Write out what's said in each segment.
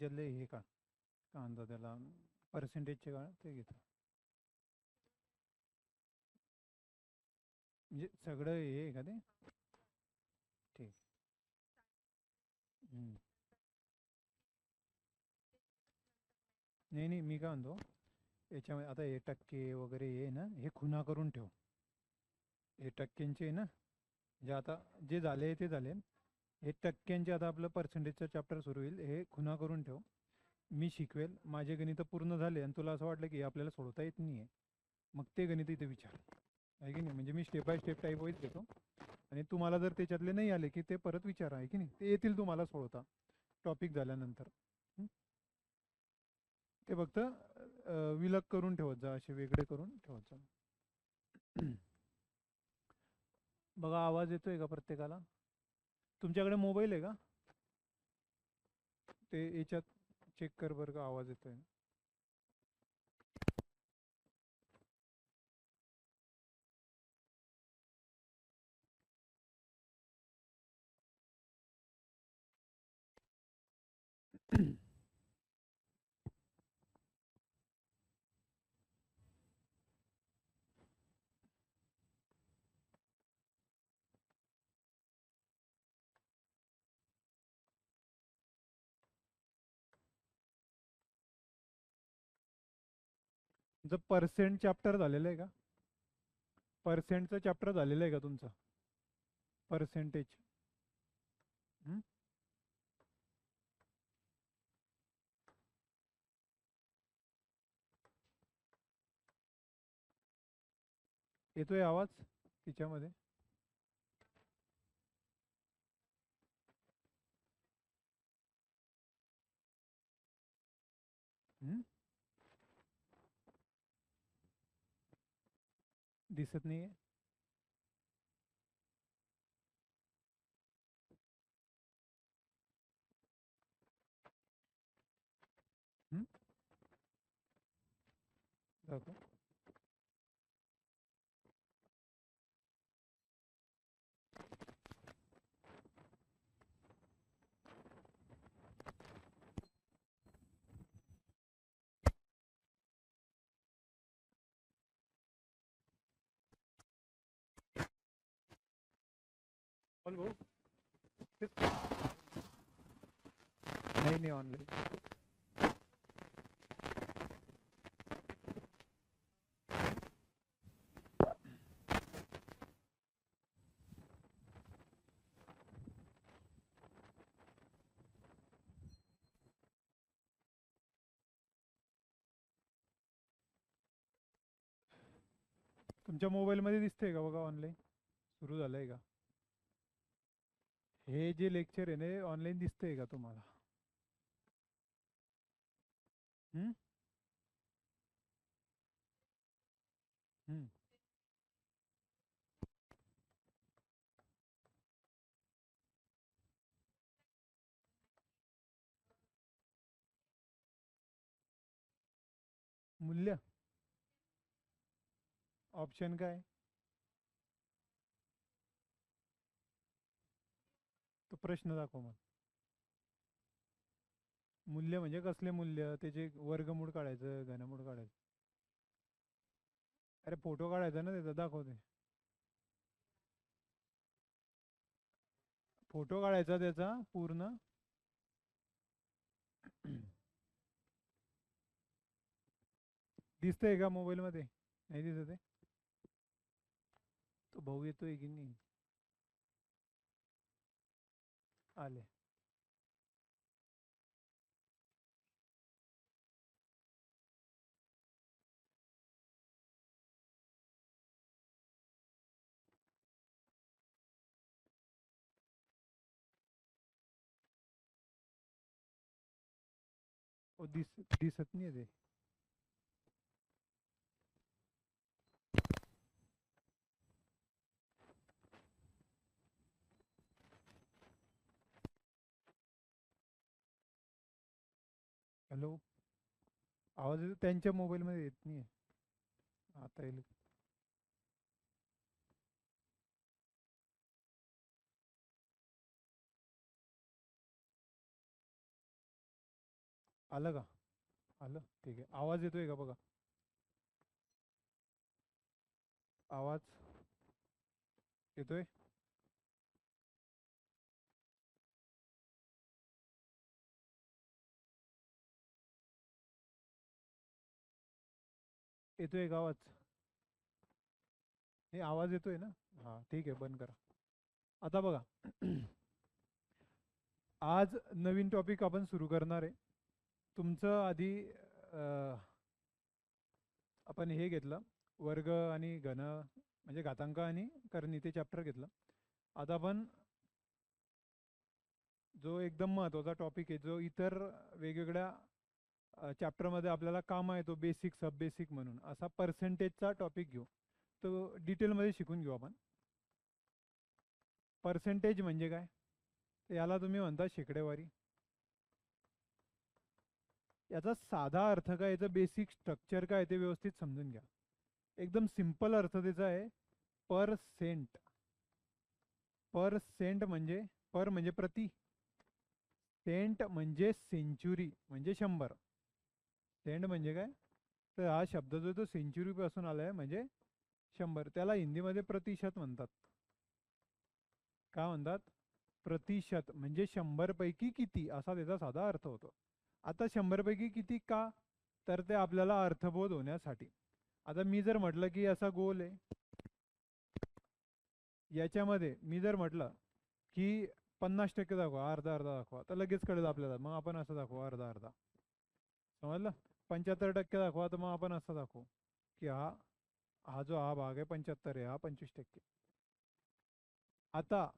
त्याच्यातले हे का काय म्हणतात त्याला, पर्सेंटेजचे काढ ते घेतो. म्हणजे सगळं हे आहे का ते? ठीक. हम्म. नाही नाही, मी काय म्हणतो, याच्यामध्ये आता हे टक्के वगैरे हे ना, हे खुणा करून ठेव. हे टक्क्यांचे आहे ना, जे आता जे झाले ते झाले. हे टक्क्यांचे आता आपलं पर्सेंटेजचं चॅप्टर सुरू होईल, हे खुणा करून ठेव. मी शिकवेल, माझे गणित पूर्ण झाले आणि तुला असं वाटलं की आपल्याला सोडवता येत नाही आहे, मग ते गणित इथे विचार, आहे की नाही. म्हणजे मी step by step type wise घेतो, आणि तुम्हाला जर त्याच्यातले नाही आले की ते परत विचारा, आहे की नाही. ते येतील तुम्हाला सोडवता टॉपिक झाल्यानंतर. हं? ते फक्त विलग करून ठेवत जा, असे वेगळे करून ठेवत जा. बघा, आवाज येतोय का प्रत्येकाला? तुमच्याकडे मोबाईल आहे का? ते याच्यात चेक कर बरं का, आवाज येतोय. तुमचं पर्सेंट चॅप्टर झालेलं आहे का? पर्सेंटचं चॅप्टर झालेलं आहे का तुमचं? पर्सेंटेज. येतोय आवाज तिच्यामध्ये? हं? दिसत नाहीये? हं? दाखव. बोल भाऊ. नाही नाही, ऑनलाईन. तुमच्या मोबाईलमध्ये दिसतंय का बघा, ऑनलाईन सुरू झालंय का? हे जे लेक्चर आहे ना, ऑनलाईन दिसतंय का तुम्हाला? हं? हं. मूल्य ऑप्शन काय? तो प्रश्न दाखव मग. मूल्य म्हणजे कसले मूल्य? त्याचे वर्गमूळ काढायचं, घनमूळ काढायचं? अरे फोटो काढायचा ना त्याचा, दाखवते. फोटो काढायचा त्याचा पूर्ण. दिसतंय का मोबाईल मध्ये? नाही दिसत आहे? तो भाऊ येतोय की नाही? आले. ओ दिसत नाही ते. हॅलो, आवाज येतो? त्यांच्या मोबाईल मध्ये येत नाही. आता येईल. आलं का? आलं, ठीक आहे. आवाज येतोय का बघा? आवाज येतोय? येतोय का आवाज? नाही, आवाज येतोय ना? हा, ठीक आहे, बंद करा. आता बघा. आज नवीन टॉपिक आपण सुरू करणार आहे. तुमचं आधी आपण हे घेतलं, वर्ग आणि घन म्हणजे घातांक आणि करणी, ते चॅप्टर घेतलं. आता आपण जो एकदम महत्त्वाचा टॉपिक आहे, जो इतर वेगवेगळ्या चॅप्टरमध्ये आपल्याला काम आहे, तो बेसिक सब बेसिक म्हणून असा पर्सेंटेजचा टॉपिक घेऊ. तो डिटेलमध्ये शिकून घेऊ आपण. पर्सेंटेज म्हणजे काय? तर याला तुम्ही म्हणता शेकडेवारी. याचा साधा अर्थ काय, याचं बेसिक स्ट्रक्चर काय ते व्यवस्थित समजून घ्या. एकदम सिंपल अर्थ त्याचा आहे, परसेंट. परसेंट म्हणजे पर म्हणजे प्रति, सेंट म्हणजे सेंचुरी म्हणजे 100. सेंट म्हणजे काय? तर हा शब्द जो तो सेंचुरी पासून आलाय, म्हणजे 100. त्याला हिंदीमध्ये प्रतिशत म्हणतात. काय म्हणतात? प्रतिशत. म्हणजे 100 पैकी किती, असा त्याचा साधा अर्थ होतो. आता 100 पैकी किती का? तर ते आपल्याला अर्थबोध होण्यासाठी. आता मी जर म्हटलं की असा गोल आहे, याच्यामध्ये मी जर म्हटलं की 50% दाखवा, अर्धा अर्धा दाखवा, तर लगेच कळेल आपल्याला. मग आपण असं दाखवू, अर्धा अर्धा. समजलं? 75% दाखवा, तर मग आपण असं दाखवू की हा हा जो हा भाग आहे 75 आहे, हा 25%. आता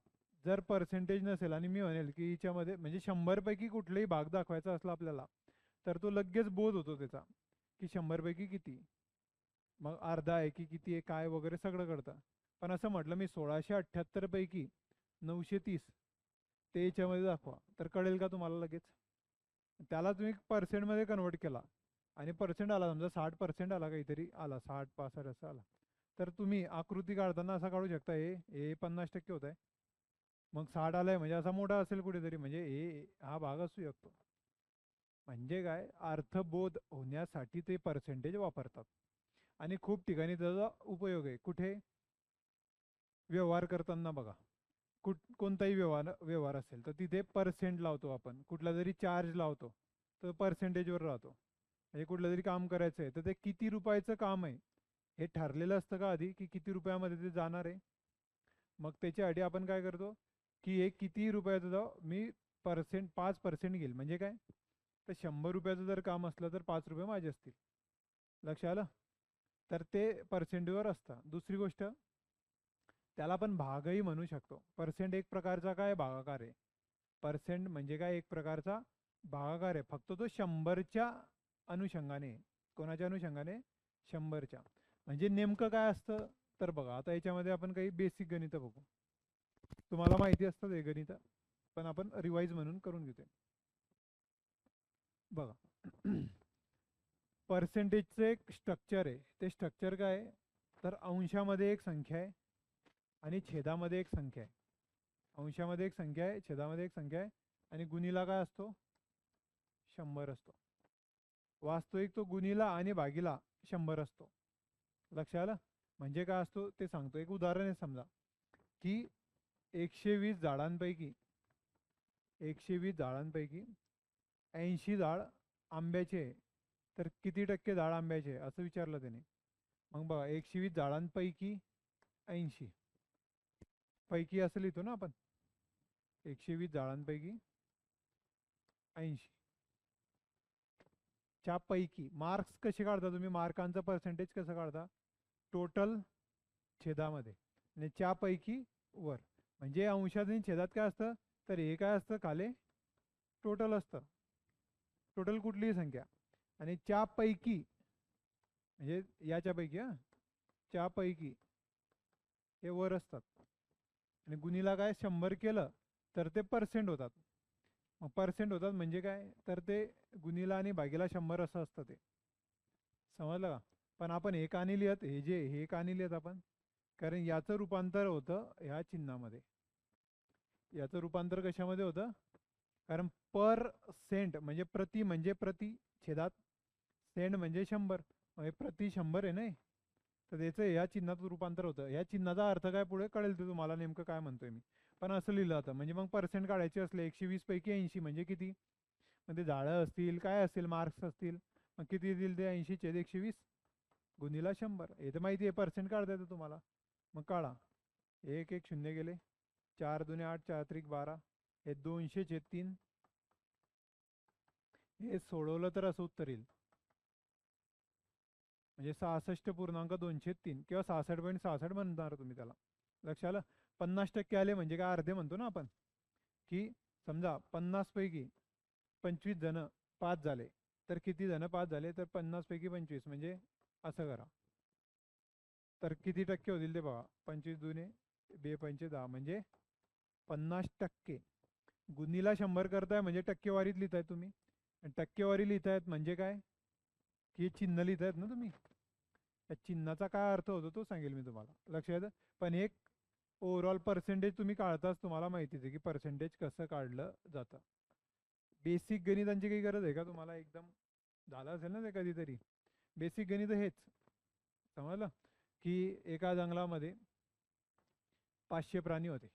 जर पर्सेंटेज नसेल आणि मी म्हणेल की हिच्यामध्ये म्हणजे 100 पैकी कुठलाही भाग दाखवायचा असला आपल्याला, तर तो लगेच बोध होतो त्याचा की 100 पैकी किती, मग अर्धा आहे की किती आहे काय वगैरे सगळं कळतं. पण असं म्हटलं मी 1678 पैकी 930 ते याच्यामध्ये दाखवा, तर कळेल का तुम्हाला लगेच? त्याला तुम्ही पर्सेंटमध्ये कन्वर्ट केला आणि पर्सेंट आला, समजा 60% आला, काहीतरी आला, 60 65 असं आला, तर तुम्ही आकृती काढताना असा काढू शकता, हे 50% होत आहे, मग 60 आलाय म्हणजे असा मोठा असेल कुठेतरी, म्हणजे हा भाग असू शकतो. म्हणजे काय, अर्थबोध होण्यासाठी ते पर्सेंटेज वापरतात. आणि खूप ठिकाणी त्याचा उपयोग आहे. कुठे? व्यवहार करताना बघा. कोणताही व्यवहार असेल तर तिथे पर्सेंट लावतो आपण. कुठला जरी चार्ज लावतो तर पर्सेंटेजवर राहतो. म्हणजे कुठलं जरी काम करायचं आहे तर ते किती रुपयाचं काम आहे हे ठरलेलं असतं का आधी, की किती रुपयामध्ये ते जाणार आहे. मग त्याच्यासाठी आपण काय करतो, की हे किती रुपयाचं जाऊ, मी 5% घेईल. म्हणजे काय, तर 100 रुपयाचं जर काम असलं तर 5 रुपये माझे असतील. लक्ष आलं? तर ते पर्सेंटवर असतं. दुसरी गोष्ट, त्याला आपण भागही म्हणू शकतो. पर्सेंट एक प्रकारचा काय, भागाकार आहे. पर्सेंट म्हणजे काय, एक प्रकारचा भागाकार आहे. फक्त तो 100च्या अनुषंगाने. कोणाच्या अनुषंगाने? 100च्या. म्हणजे नेमकं काय असतं, तर बघा आता याच्यामध्ये आपण काही बेसिक गणित बघू. तुम्हाला माहिती असतं हे गणित, पण आपण रिवाइज म्हणून करून घेतो. बघा. पर्सेंटेजचं एक स्ट्रक्चर आहे. ते स्ट्रक्चर काय आहे, तर अंशामध्ये एक संख्या आहे आणि छेदामध्ये एक संख्या आहे. अंशामध्ये एक संख्या आहे, छेदामध्ये एक संख्या आहे, आणि गुणीला काय असतो? 100 असतो. वास्तविक तो गुणीला आणि भागीला 100 असतो. लक्ष आलं? म्हणजे काय असतो ते सांगतो. एक उदाहरण आहे, समजा की 120 झाडांपैकी 120 झाडांपैकी 80 झाड आंब्याचे आहे, तर किती टक्के झाड आंब्याचे आहे असं विचारलं त्याने. मग बघा, 120 झाडांपैकी 80 पैकी असं लिहितो ना आपण. 120 झाडांपैकी 80 च्या पैकी. मार्क्स कसे काढता तुम्ही, मार्कांचं पर्सेंटेज कसं काढता? टोटल छेदामध्ये आणि च्या पैकी वर. म्हणजे अंशात आणि छेदात काय असतं, तर हे काय असतं, खाले टोटल असतं. टोटल कुठलीही संख्या. आणि च्या पैकी म्हणजे याच्या पैकी, च्या पैकी हे वर असतात. आणि गुणीला काय 100 केलं तर ते पर्सेंट होतात. मग पर्सेंट होतात म्हणजे काय, तर ते गुणीला आणि भागीला 100 असं असतं ते. समजलं का? पण आपण हे का नाही लिहत, हे का नाही लिहत आपण, कारण याचं रूपांतर होतं ह्या चिन्हामध्ये. याचं रूपांतर कशामध्ये होतं? कारण पर सेंट म्हणजे प्रति छेदात सेंट म्हणजे 100, म्हणजे प्रति 100 आहे नाही. तर त्याचं या चिन्हात रूपांतर होतं. या चिन्हाचा अर्थ काय पुढे कळेल ते तुम्हाला नेमकं काय म्हणतोय मी. पण असं लिहिलं जातं. म्हणजे मग पर्सेंट काढायचे असले 120 पैकी 80 म्हणजे किती, मग ते जाळं असतील काय असतील मार्क्स असतील, मग किती येतील ते 80 छेद 120 गुणिला 100. हे तर माहिती आहे, पर्सेंट काढता येतं तुम्हाला. मग काढा. एक एक शून्य गेले, 4 दूने 8, 4 त्रिक 12, हे 200/3. हे सोडवलं तर असं उत्तर येईल, म्हणजे 66.203 किंवा 66.66 म्हणणार तुम्ही त्याला. लक्ष आलं. 50% आले म्हणजे काय, अर्धे म्हणतो ना आपण, की समजा 50 पैकी 25 जण पास झाले, तर किती जण पास झाले, तर 50 पैकी 25 म्हणजे असं करा. तर किती टक्के होतील ते बघा. 25 दूने 2 पंचे 10 म्हणजे 50% गुणीला 100 करताय म्हणजे टक्केवारीत लिहिताय तुम्ही. आणि टक्केवारी लिहितायत म्हणजे काय, की चिन्ह लिहितायत ना तुम्ही. त्या चिन्हाचा काय अर्थ होतो तो सांगेल मी तुम्हाला, लक्षात. पण एक ओव्हरऑल पर्सेंटेज तुम्ही काढताच तुम्हाला माहितीच आहे की पर्सेंटेज कसं काढलं जातं. बेसिक गणितांची काही गरज आहे का तुम्हाला, एकदम झालं असेल ना ते कधीतरी. बेसिक गणित हेच समजलं, की एका जंगलामध्ये 500 प्राणी होते,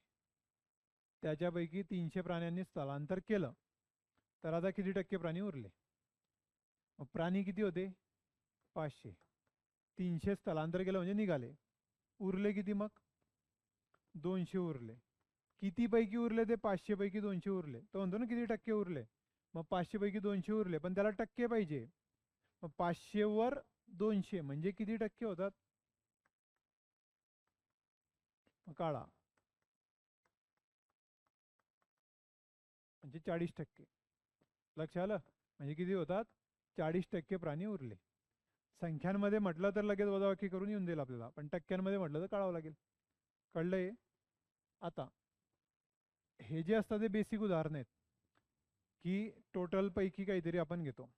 त्याच्यापैकी 300 प्राण्यांनी स्थलांतर केलं, तर आता किती टक्के प्राणी उरले. मग प्राणी किती होते, 500. 300 स्थलांतर केलं म्हणजे निघाले, उरले किती मग, 200 उरले. किती पैकी उरले ते, 500 पैकी 200 उरले. तो म्हणतो ना किती टक्के उरले, मग 500 पैकी 200 उरले, पण त्याला टक्के पाहिजे. मग 500 वर 200 म्हणजे किती टक्के होतात, मग काढा. म्हणजे 40%. लक्ष आलं. म्हणजे किती होतात, 40% प्राणी उरले. संख्यांमध्ये म्हटलं तर लगेच वजाबाकी करून येऊन जाईल आपल्याला, पण टक्क्यांमध्ये म्हटलं तर काढावं लागेल. कळलंय. आता हे जे असतात ते बेसिक उदाहरण आहेत, की टोटल पैकी काहीतरी आपण घेतो.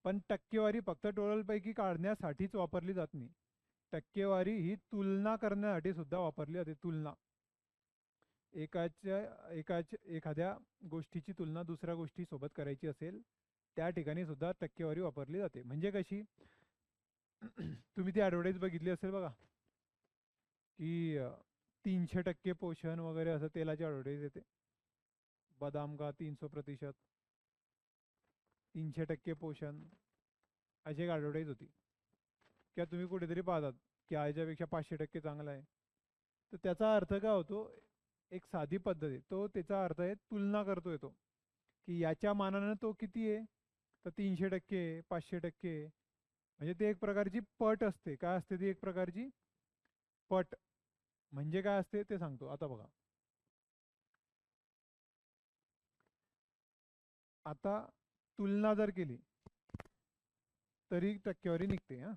पण टक्केवारी फक्त टोटल पैकी काढण्यासाठीच वापरली जात नाही. टक्केवारी ही तुलना करण्यासाठी सुद्धा वापरली जाते. तुलना, एखाद्या गोष्टीची तुलना दुसऱ्या गोष्टीसोबत करायची असेल, त्या ठिकाणी सुद्धा टक्केवारी वापरली जाते. म्हणजे कशी, तुम्ही ती ॲडव्हर्टाईज बघितली असेल बघा, की 300% पोषण वगैरे असं तेलाची ॲडव्हर्टाईज येते. बदाम का 300%, 300% पोषण, अशी एक ॲडव्हर्टाईज होती. किंवा तुम्ही कुठेतरी पाहतात की याच्यापेक्षा 500% चांगला आहे. तर त्याचा अर्थ काय होतो, एक साधी पद्धत आहे, तो त्याचा अर्थ आहे तुलना करतोय तो, की याच्या मानानं तो किती आहे, तर 300% 500%. म्हणजे ते एक प्रकारची पट असते. काय असते ती, एक प्रकारची पट. म्हणजे काय असते ते सांगतो आता बघा. आता तुलना जर केली तरी टक्केवारी निघते. हा,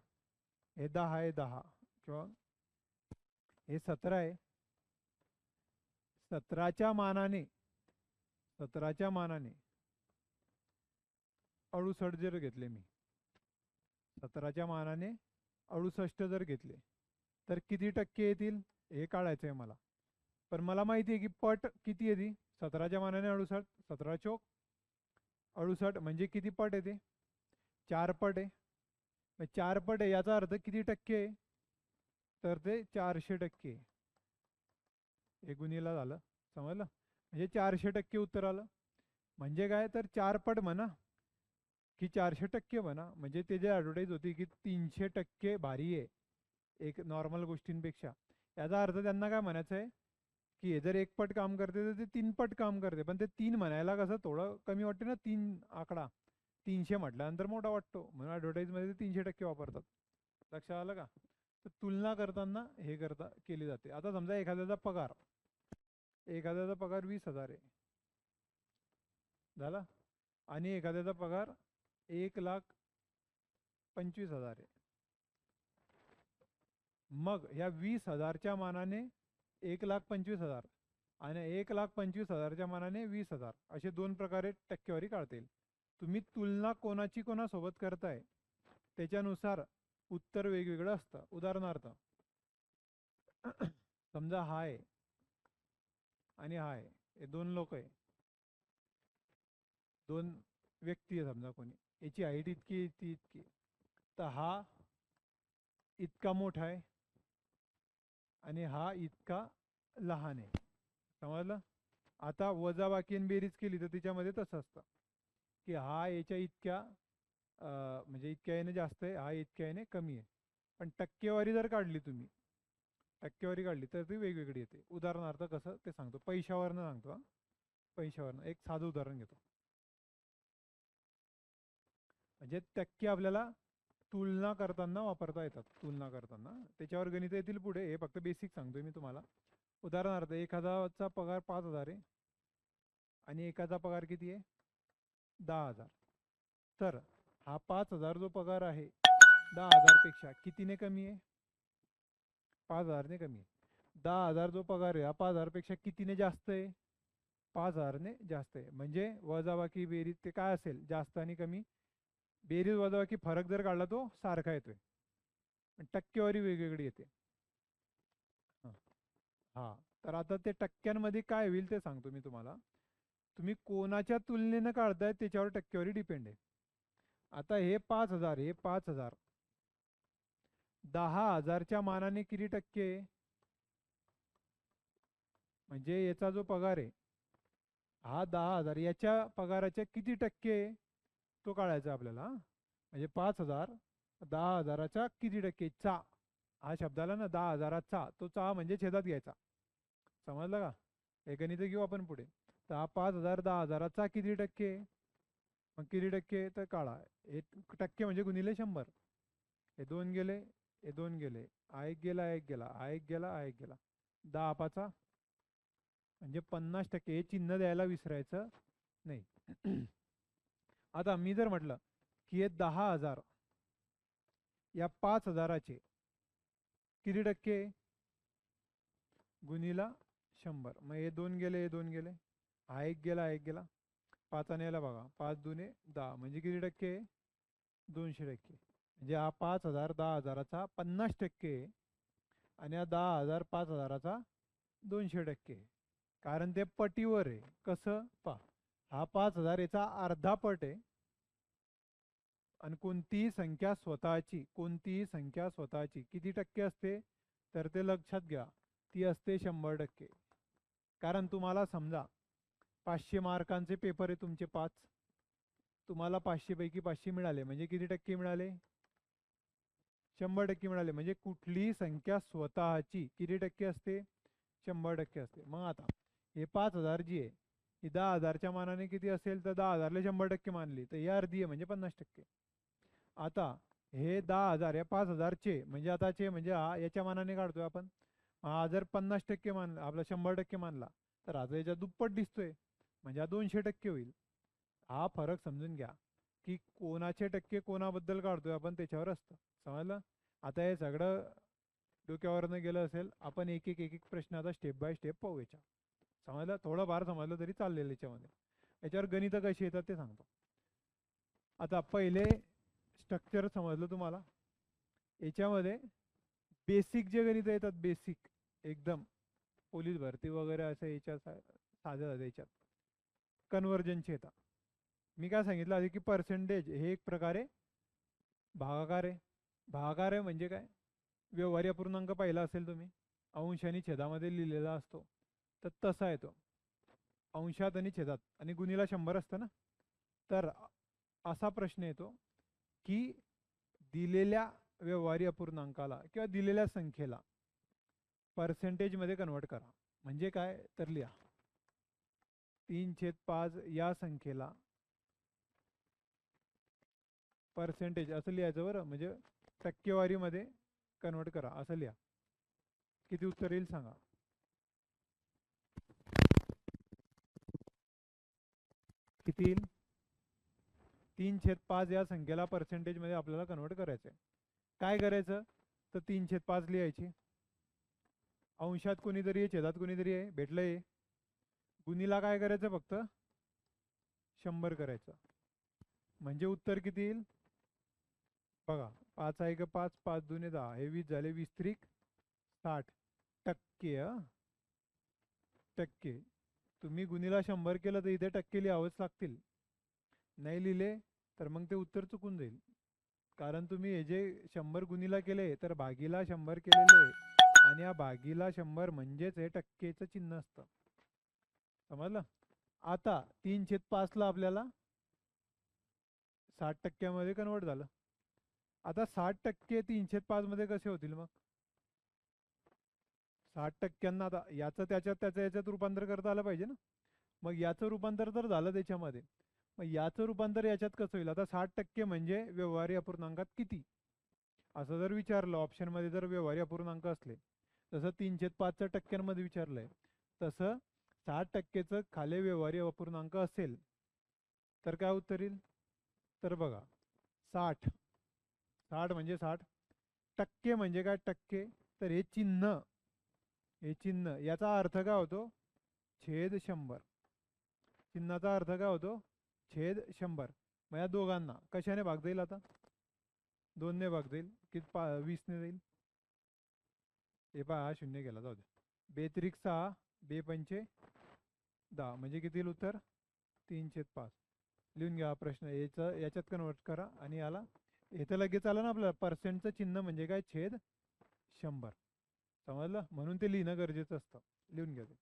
हे 10 आहे 10, किंवा हे 17 आहे. 17च्या मानाने 68 जर घेतले मी, 17च्या मानाने 68 जर घेतले, तर किती टक्के येतील हे काढायचं आहे मला. पण मला माहिती आहे की पट किती आहे ती, 17च्या मानाने 68, 17 चोक 68 म्हणजे किती पट येते, 4 पट आहे. 4 पट आहे याचा अर्थ किती टक्के आहे, तर ते 400%. हे गुणीला झालं, समजलं. म्हणजे 400% उत्तर आलं. म्हणजे काय, तर 4 पट म्हणा की 400% म्हणा. म्हणजे ते जे ॲडव्हर्टाईज होती की 300% भारी आहे एक नॉर्मल गोष्टींपेक्षा, याचा अर्थ त्यांना काय म्हणायचं आहे, की हे जर 1 पट काम करते तर ते 3 पट काम करते. पण ते 3 म्हणायला कसं थोडं कमी वाटते ना, 3 आकडा. 300 म्हटल्यानंतर मोठा वाटतो, म्हणून ॲडव्हर्टाईजमध्ये ते 300% वापरतात. लक्षात आलं का. तर तुलना करताना हे केली जाते. आता समजा एखाद्याचा पगार 20,000 आहे झाला, आणि एखाद्याचा पगार 1,25,000 आहे. मग ह्या 20,000च्या मानाने 1,25,000 आणि 1,25,000च्या मानाने 20,000, असे दोन प्रकारे टक्केवारी काढता येईल. तुम्ही तुलना कोणाची कोणासोबत करताय त्याच्यानुसार उत्तर वेगवेगळं असतं. उदाहरणार्थ समजा हा आहे आणि हा आहे, हे दोन लोक आहे. दोन व्यक्ती आहे समजा कोणी, याची हाईट इतकी ती इतकी, तर हा इतका मोठा आहे आणि हा इतका लहान आहे. समजलं? आता वजाबाकी आणि बेरीज केली तर त्याच्यामध्ये तसं असतं की हा याच्या इतक्या म्हणजे इतक्या याने जास्त आहे, हा इतक्या याने कमी आहे. पण टक्केवारी जर काढली तुम्ही, टक्केवारी काढली तर ती वेगवेगळी येते. उदाहरणार्थ कसं ते सांगतो, पैशावरनं सांगतो हा. पैशावरनं एक साधं उदाहरण घेतो. म्हणजे टक्के आपल्याला तुलना करताना वापरता येतात. तुलना करताना त्याच्यावर गणित येतील पुढे, हे फक्त बेसिक सांगतोय मी तुम्हाला. उदाहरणार्थ एखादाचा पगार 5,000 आहे आणि एकाचा पगार किती आहे 10,000. तर हा 5,000 जो पगार आहे 10,000 पेक्षा कितीने कमी आहे? 5,000ने कमी आहे. 10,000 जो पगार आहे हा 5,000 पेक्षा कितीने जास्त आहे? 5,000ने जास्त आहे. म्हणजे वजाबाकी बेरीज ते काय असेल, जास्त आणि कमी. बेरीज वजाबाकी फरक जर काढला तो सारखा येतोय, पण टक्केवारी वेगवेगळी येते. हा हा. तर आता ते टक्क्यांमध्ये काय होईल ते सांगतो मी तुम्हाला. तुम्ही कोणाच्या तुलनेनं काढताय त्याच्यावर टक्केवारी डिपेंड आहे. आता हे 5,000, हे 5,000 10,000च्या मानाने किती टक्के आहे? म्हणजे याचा जो पगार आहे हा 10,000 याच्या पगाराच्या किती टक्के आहे तो काढायचा आपल्याला. म्हणजे 5,000 10,000च्या किती टक्के चा, हा शब्दाला ना 10,000चा, तो चा म्हणजे छेदात घ्यायचा. समजलं का? हे गणित घेऊ आपण पुढे. तर हा 5,000 10,000चा किती टक्के? मग किती टक्के तर काढा. हे टक्के म्हणजे गुणिले 100. हे दोन गेले, हे दोन गेले, हा एक गेला, एक गेला, हा एक गेला, हा एक गेला. 10 पाचा म्हणजे 50%. हे चिन्ह द्यायला विसरायचं नाही. आता मी जर म्हटलं की हे 10,000 या 5,000चे किती टक्के गुणिला 100. मग हे दोन गेले, हे दोन गेले, हा एक गेला, हा एक गेला. पाचाने याला बघा, 5 दुने 10 म्हणजे किती टक्के? 200%. म्हणजे हा 5,000 10,000चा 50% आणि हा 10,000 5,000चा 200%. कारण ते पटीवर आहे. कसं पा, हा 5,000 याचा अर्धा पट आहे. आणि कोणतीही संख्या स्वतःची, कोणतीही संख्या स्वतःची किती टक्के असते तर ते लक्षात घ्या, ती असते 100%. कारण तुम्हाला समजा 500 मार्कांचे पेपर आहे तुमचे 5, तुम्हाला 500 पैकी 500 मिळाले म्हणजे किती टक्के मिळाले? 100% मिळाले. म्हणजे कुठलीही संख्या स्वतःची किती टक्के असते? 100% असते. मग आता हे 5,000 जी आहे ही 10,000च्या मानाने किती असेल तर 10,000ला 100% मानली तर ही अर्धी आहे म्हणजे 50%. आता हे 10,000 या 5,000चे म्हणजे आताचे म्हणजे हा याच्या मानाने काढतोय आपण. हा जर 50% मानला, आपला 100% मानला, तर आता याच्या दुप्पट दिसतोय म्हणजे हा 200% होईल. हा फरक समजून घ्या की कोणाचे टक्के कोणाबद्दल काढतोय आपण त्याच्यावर असतं. समजलं? आता हे सगळं डोक्यावरनं गेलं असेल. आपण एक एक एक एक प्रश्न आता स्टेप बाय स्टेप पाहू याच्या. समजलं? थोडं फार समजलं तरी चाललेलं याच्यामध्ये. याच्यावर गणित कशी येतात ते सांगतो. आता पहिले स्ट्रक्चर समजलं तुम्हाला. याच्यामध्ये बेसिक जे गणित येतात, बेसिक एकदम पोलीस भरती वगैरे असं याच्या साध्या साध्या याच्यात कन्वर्जनचे येतात. मी काय सांगितलं आधी की पर्सेंटेज हे एक प्रकारे भागाकार आहे. भागाकार आहे म्हणजे काय? व्यवहार्य अपूर्णांक पाहिला असेल तुम्ही, अंश आणि छेदामध्ये लिहिलेला असतो, तर तसा येतो. अंशात आणि छेदात आणि गुणीला 100 असतं ना. तर असा प्रश्न येतो की दिलेल्या व्यवहारी अपूर्णांकाला किंवा दिलेल्या संख्येला पर्सेंटेजमध्ये कन्वर्ट करा. म्हणजे काय तर लिहा 3/5 या संख्येला पर्सेंटेज असं लिहायचं बरं. म्हणजे टक्केवारीमध्ये कन्वर्ट करा असं लिहा. किती उत्तर येईल सांगा? किती येईल? 3/5 या संख्येला पर्सेंटेजमध्ये आपल्याला कन्वर्ट करायचं आहे. काय करायचं तर 3/5 लिहायची. अंशात कोणीतरी आहे, छेदात कोणीतरी आहे, भेटलंय. गुणीला काय करायचं फक्त 100 करायचं. म्हणजे उत्तर किती येईल बघा. 5 आहे का 5, 5 दुने 10, हे 20 झाले, 20 त्रिक 60 टक्के. टक्के. तुम्ही गुणीला 100 केलं तर इथे टक्के लिहावंच लागतील. नाही लिहिले तर मग ते उत्तर चुकून जाईल. कारण तुम्ही हे जे 100 गुणीला केले तर भागीला 100 केलेले, आणि या भागीला 100 म्हणजेच हे टक्केचं चिन्ह असतं. समजलं? आता 3/5 ला आपल्याला 60% कन्वर्ट झालं. आता 60% 3/5 मध्ये कसे होतील मग? 60%, आता याचं त्याच्या याच्यात रूपांतर करता आलं पाहिजे ना. मग याचं रूपांतर तर झालं त्याच्यामध्ये, मग याचं रूपांतर याच्यात कसं होईल? आता 60% म्हणजे व्यवहारी अपूर्णांकात किती, असं जर विचारलं ऑप्शनमध्ये, जर व्यवहारी अपूर्णांक असले, जसं 3/5 टक्क्यांमध्ये विचारलंय, तसं 60%चं खाली व्यवहारी अपूर्णांक असेल तर काय उत्तर येईल? तर बघा, 60, 60 म्हणजे 60, टक्के म्हणजे काय? टक्के, तर हे चिन्ह याचा अर्थ काय होतो? छेद 100. चिन्हाचा अर्थ काय होतो? छेद 100. मग या दोघांना कशाने भाग जाईल? आता 2ने भाग जाईल. किती 20ने जाईल. हे पहा, हा शून्य गेला, जाऊ द्या. 2 त्रिक 6, 2 पंचे 10, म्हणजे किती येईल उत्तर? 3/5. लिहून घ्या प्रश्न. याच्यात कन्वर्ट करा, आणि याला इथं लगेच आलं ना आपल्याला, पर्सेंटचं चिन्ह म्हणजे काय? छेद 100. समजलं? म्हणून ते लिहिणं गरजेचं असतं. लिहून घ्या ते.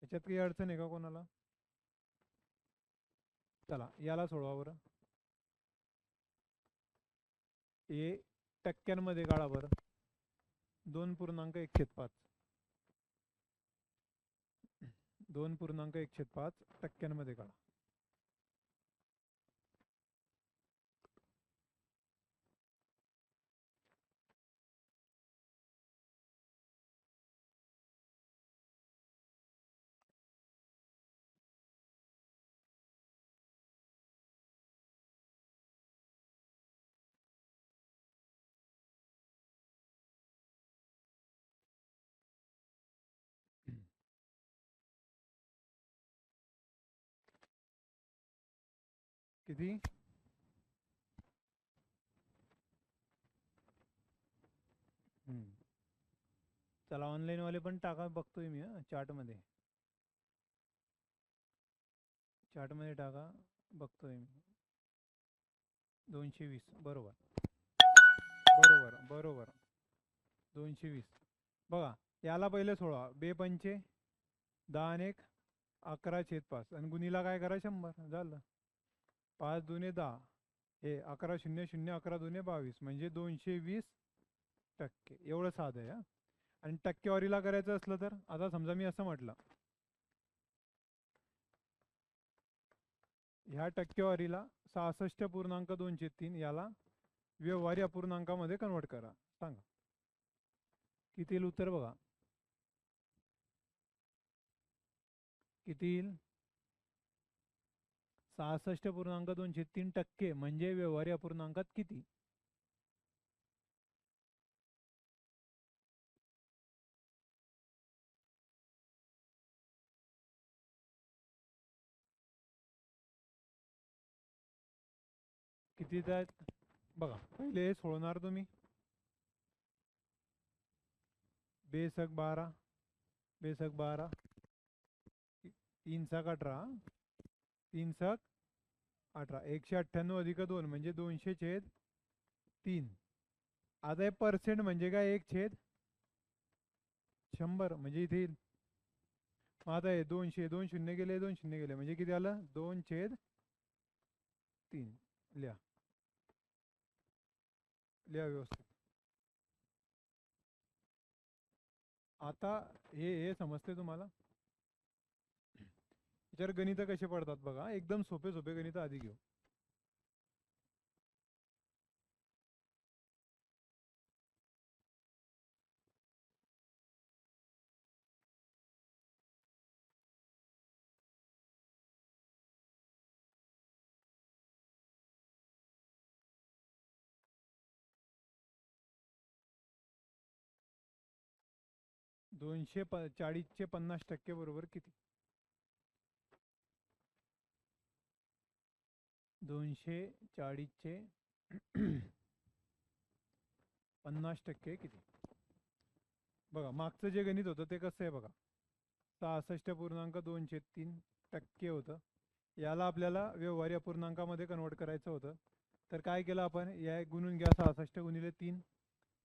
याच्यात काही अडचण आहे का कोणाला? चला याला सोडवा बरं. हे टक्क्यांमध्ये काढा बरं. 2.1/5. 2.1/5 टक्क्यांमध्ये काढा. किती? चला ऑनलाईन वाले पण टाका, बघतोय मी. चार्टमध्ये टाका, बघतोय मी. 220, बरोबर. बरोबर बरोबर, 220. बघा, याला पहिले सोडवा. 2 पंचे 10 आणि 1 11/5, आणि गुणीला काय करा? 100. झालं. 5 दुने 10, हे 11 0 0, 11 दुने 22, म्हणजे 220%. एवढं साधं आहे. आणि टक्केवारीला करायचं असलं तर, आता समजा मी असं म्हटलं, ह्या टक्केवारीला 66.23 याला व्यवहारी अपूर्णांकामध्ये कन्वर्ट करा. सांगा किती येईल उत्तर? बघा किती येईल? 66.203% म्हणजे व्यवहारी अपूर्णांकात किती? किती आहेत बघा. पहिले हे सोडवणार तुम्ही. 2 × 12, 2 × 12, 3 × 18, 3 × 18, 198 अधिक 2 म्हणजे 200/3. आता हे पर्सेंट म्हणजे काय? 1/100, म्हणजे इथे येईल. मग आता हे 200, 2 शून्य गेले, 2 शून्य गेले, म्हणजे किती आलं? 2/3. लिहा, लिहा व्यवस्थित. आता हे समजते तुम्हाला? याच्यावर गणित कसे पडतात बघा, एकदम सोपे सोपे गणित आधी घेऊ. 240चे 50% बरोबर किती? 240चे 50% किती? बघा, मागचं जे गणित होतं ते कसं आहे बघा. 66.203% होतं. याला आपल्याला व्यवहारी अपूर्णांकामध्ये कन्वर्ट करायचं होतं. तर काय केलं आपण, या गुणून घ्या, 66 गुणिले 3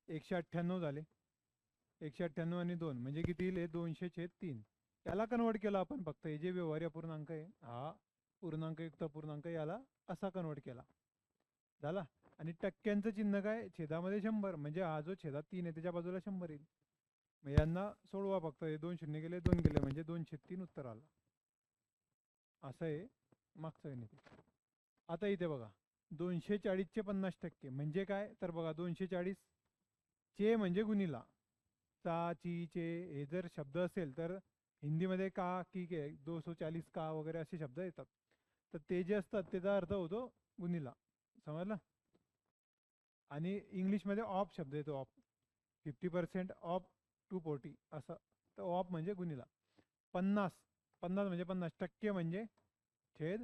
198 झाले. 198 आणि 2 म्हणजे किती येईल, 200/3. याला कन्वर्ट केलं आपण. फक्त हे जे व्यवहारी अपूर्णांक आहे, हा पूर्णांकयुक्त अपूर्णांक, याला असा कन्वर्ट केला, झाला. आणि टक्क्यांचं चिन्ह काय, छेदामध्ये 100, म्हणजे हा जो छेदात 3 आहे त्याच्या बाजूला 100 येईल. मग यांना सोडवा फक्त, हे 2 शून्य गेले 2 गेले म्हणजे 203 उत्तर आलं. असं आहे मागचं गणित. आता इथे बघा, 240चे 50% म्हणजे काय, तर बघा 240 चे म्हणजे गुणिला, चा ची चे हे जर शब्द असेल तर हिंदीमध्ये का की के 240 का वगैरे असे शब्द येतात. तर ते जे असतात त्याचा अर्थ होतो गुणिला, समजलं. आणि इंग्लिशमध्ये ऑफ शब्द येतो, ऑफ. 50% ऑफ 240 असं. तर ऑफ म्हणजे गुणिला. 50 50 म्हणजे 50% म्हणजे छेद,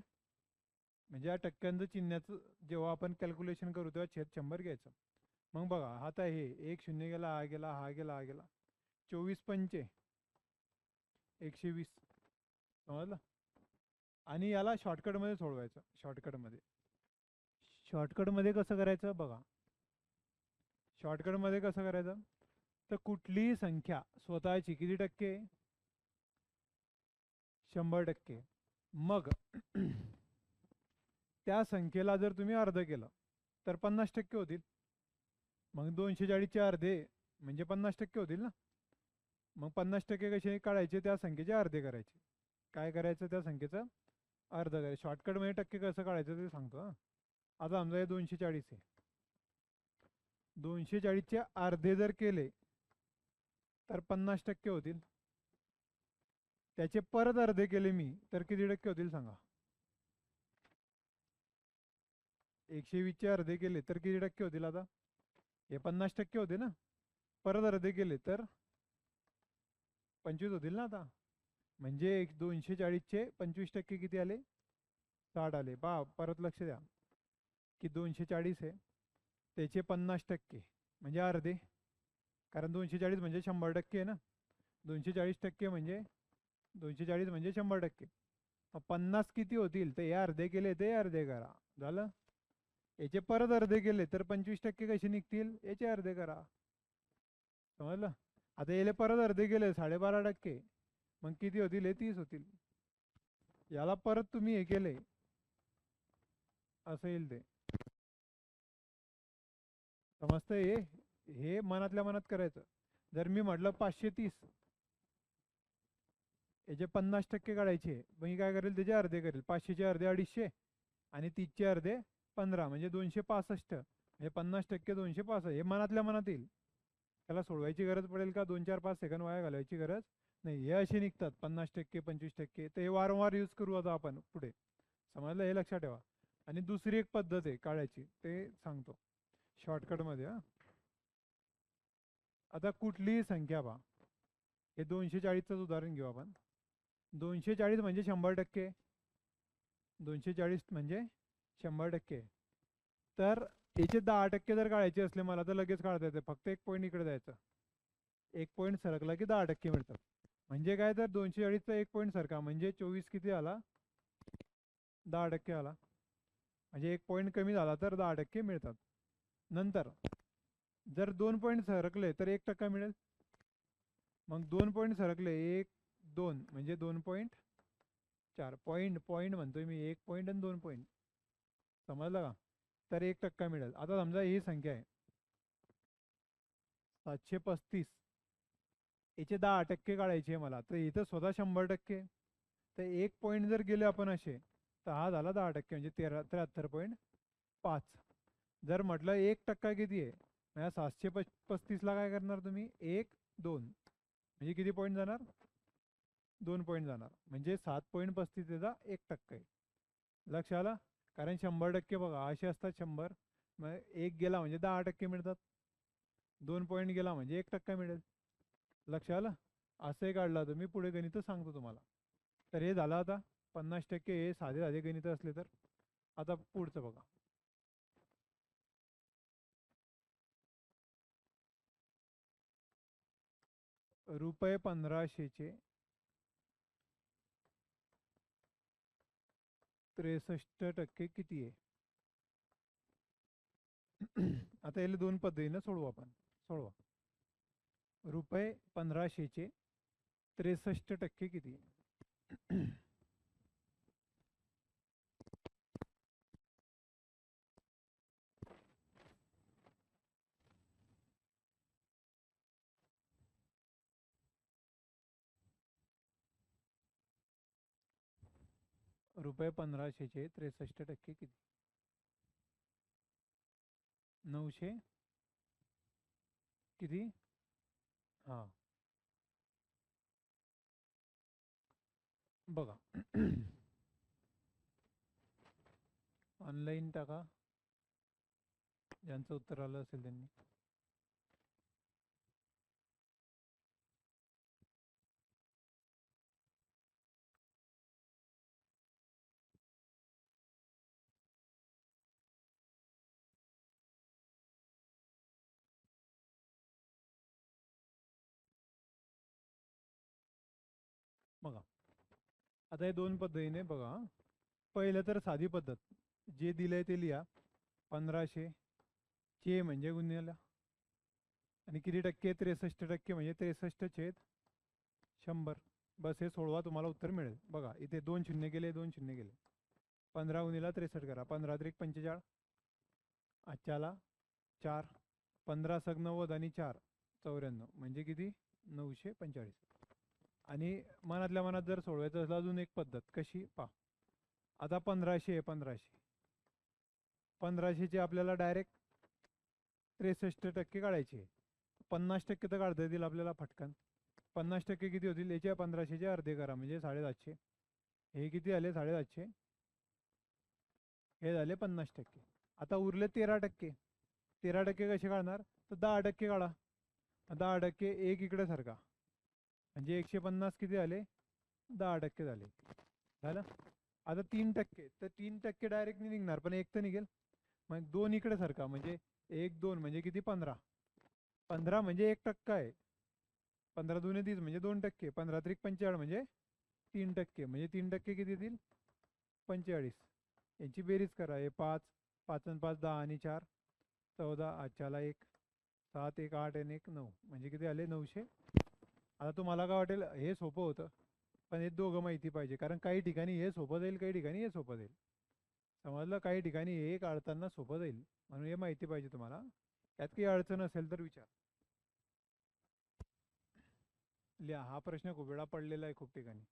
म्हणजे या टक्क्यांचं चिन्हाचं जेव्हा आपण कॅल्क्युलेशन करू तेव्हा छेद 100 घ्यायचं. मग बघा, आता हे 1 शून्य गेला, हा गेला, हा गेला, हा गेला, 24 पंचे 120, समजलं. आणि याला शॉर्टकटमध्ये सोडवायचं. शॉर्टकटमध्ये कसं करायचं बघा, शॉर्टकटमध्ये कसं करायचं, तर कुठलीही संख्या स्वतःची किती टक्के, 100%. मग त्या संख्येला जर तुम्ही अर्ध केलं तर 50% होतील. मग 240चे अर्धे म्हणजे 50% होतील ना. मग 50% कसे काढायचे, त्या संख्येचे अर्धे करायचे. काय करायचं, त्या संख्येचं अर्ध करायचं. शॉर्टकटमध्ये टक्के कसं काढायचं ते सांगतो हा. आता समजा हे 240 आहे, 240चे अर्धे जर केले तर 50% होतील. त्याचे परत अर्धे केले मी तर किती टक्के होतील सांगा. 120चे अर्धे केले तर किती टक्के होतील, आता हे 50% होते ना, परत अर्धे केले तर 25 होतील ना. आता म्हणजे 240चे 25% किती आले, 60 आले. परत लक्ष द्या की 240 आहे, त्याचे 50% म्हणजे अर्धे, कारण 240 म्हणजे 100% आहे ना. 240% म्हणजे 240 म्हणजे 100%. 50 किती होतील, ते अर्धे केले ते अर्धे करा, झालं. याचे परत अर्धे केले तर 25% कसे निघतील, याचे अर्धे करा, समजलं. आता याले परत अर्धे केले 12.5%, मग किती होतील, हे 30 होतील. याला परत तुम्ही हे केले असं येईल ते, समजतंय. हे मनातल्या मनात करायचं. जर मी म्हटलं 530, याचे 50% काढायचे, मग ही काय करेल, त्याचे अर्धे करेल. 500चे अर्धे 250 आणि 30चे अर्धे 15 म्हणजे 265. म्हणजे 50% 265, हे मनातल्या मनात येईल. त्याला सोडवायची गरज पडेल का, 2-4-5 सेकंद वाया घालवायची गरज नाही. हे असे निघतात 50% 25%. तर हे वारंवार यूज करू आता आपण पुढे, समजलं, हे लक्षात ठेवा. आणि दुसरी एक पद्धत आहे काढायची, ते सांगतो शॉर्टकटमध्ये हा. आता कुठलीही संख्या पहा, हे 240च उदाहरण घेऊ आपण. 240 म्हणजे 100%. 240 म्हणजे 100%. तर याचे 10% जर काढायचे असले मला, तर लगेच काढता येते. फक्त एक पॉईंट इकडे द्यायचं, एक पॉईंट सरकला की 10% मिळतात. म्हणजे काय, तर 240चा एक पॉईंट सरका म्हणजे 24 किती आला, 10% आला. म्हणजे एक पॉईंट कमी झाला तर 10% मिळतात. नंतर जर 2 पॉईंट सरकले तर 1% मिळेल. मग 2 पॉईंट सरकले, 1 2 म्हणजे 2.4 पॉईंट, पॉईंट म्हणतोय मी, 1 पॉईंट आणि 2 पॉईंट, समजलं का. तर 1% मिळेल. आता समजा ही संख्या आहे 735, याचे 10% काढायचे आहे मला, तर इथं स्वतः 100%. तर एक पॉईंट जर गेले आपण असे, तर हा झाला 10% म्हणजे 73.5. जर म्हटलं 1% किती आहे, म्हणजे 735ला काय करणार तुम्ही, 1 2 म्हणजे किती पॉईंट जाणार, 2 पॉईंट जाणार. म्हणजे 7.35 त्याचा 1% आहे. लक्ष आलं. कारण 100% बघा असे असतात 100, मग 1 गेला म्हणजे 10% मिळतात, 2 पॉईंट गेला म्हणजे 1% मिळेल. लक्ष आलं. असंही काढलं तर मी पुढे गणित सांगतो तुम्हाला. तर हे झालं आता 50%. हे साधे साधे गणित असले तर. आता पुढचं बघा, ₹1500चे 63% किती आहे? आता याला दोन पद्धतीने सोडवू आपण. सोडवा. रुपये 1500चे 63% किती? रुपये 1500चे 63% किती? 900 किती? हा, बघा. ऑनलाईन टाका, ज्यांचं उत्तर आलं असेल त्यांनी. बघा, आता हे दोन पद्धतीने बघा. पहिलं तर साधी पद्धत, जे दिलंय ते लिहा. 1500 चे म्हणजे गुन्ह्याला, आणि किती टक्के? 63% म्हणजे 63/100. बस हे सोडवा, तुम्हाला उत्तर मिळेल. बघा, इथे 2 शून्य गेले, 2 शून्य गेले. 15 गुणिला 63 करा. 15 त्रिक 45. आजच्याला 4. 15 सग 90 आणि 4 94, म्हणजे किती? 945. आणि मनातल्या मनात जर सोडवायचं असलं अजून एक पद्धत कशी पहा. आता 1500 आहे. 1500चे आपल्याला डायरेक्ट 63% काढायचे. 50% तर काढता येतील आपल्याला फटकन. 50% किती होतील? याच्या 1500चे अर्धे करा, म्हणजे 750. हे किती आले? 750. हे झाले 50%. आता उरले 13%. 13% कसे काढणार? तर 10% काढा. 10% एक इकडे सारखा, म्हणजे 150 किती झाले? 10% झाले. झालं. आता 3%, तर 3% डायरेक्ट नाही निघणार, पण एक तर निघेल. मग 2 इकडे सारखा, म्हणजे 1 2 म्हणजे किती? 15. 15 म्हणजे 1% आहे. 15 दुने 30 म्हणजे 2%. 15 त्रिक 45 म्हणजे 3%. म्हणजे 3% किती येतील? 45. यांची बेरीज करा. हे 5 5 आणि 5 10 आणि 4 14. आजच्याला 1 7 1 8 आणि 1 9, म्हणजे किती आले? 900. आता तुम्हाला काय वाटेल? हे सोपं होतं, पण हे दोघं माहिती पाहिजे, कारण काही ठिकाणी हे सोपं जाईल, काही ठिकाणी हे सोपं जाईल. समजलं? काही ठिकाणी हे काढताना सोपं जाईल, म्हणून हे माहिती पाहिजे तुम्हाला. त्यात काही अडचण असेल तर विचार. लिहा. हा प्रश्न खूप वेळा पडलेला आहे खूप ठिकाणी.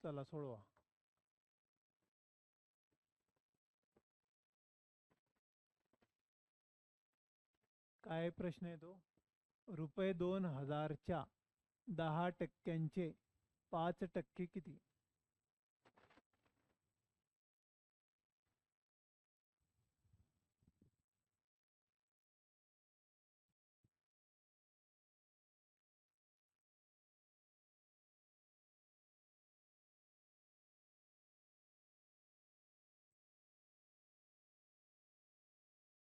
चला सोडवा. काय प्रश्न आहे तो? रुपये 2000च्या 10%चे 5% किती?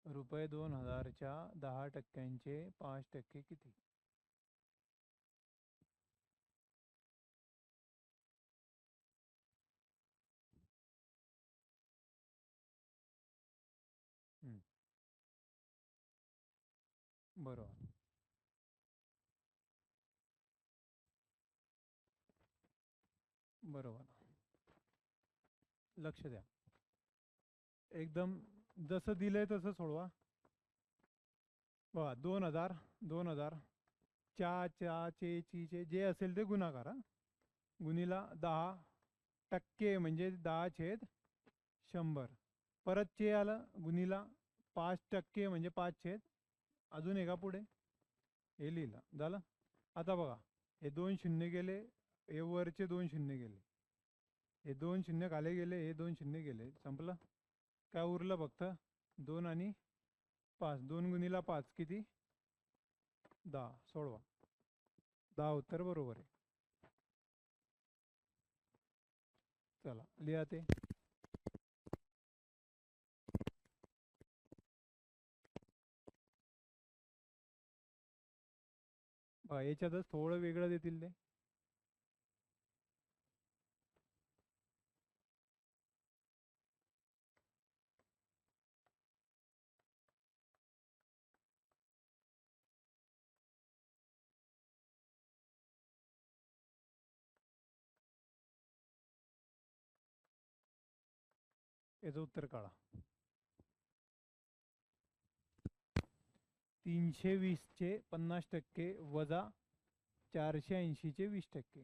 रुपये 2000च्या 10%चे 5% किती? हम्म, बरोबर. बरोबर. लक्ष द्या. एकदम जसं दिलंय तसं सोडवा. बघा, 2000 2000 च्या च्या चे ची चे जे असेल ते गुणाकार. गुणीला 10% म्हणजे 10/100. परत चे आलं गुणीला 5% म्हणजे 5 अजून एका पुढे हे लिहिलं. झालं. आता बघा, हे 2 शून्य गेले, हे वरचे 2 शून्य गेले, हे 2 शून्य खाली गेले, हे 2 शून्य गेले. संपलं. काय उरलं? फक्त 2 आणि 5. 2 गुणीला 5 किती? 10. सोडवा. 10 उत्तर बरोबर आहे. चला लिहा ते. बघा याच्यातच थोडं वेगळं देतील ते. याचं उत्तर काढा. 320चे 50% वजा 480चे 20%.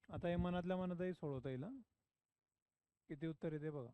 आता हे मनातल्या मनातही सोडवता येईल. किती उत्तर येते बघा.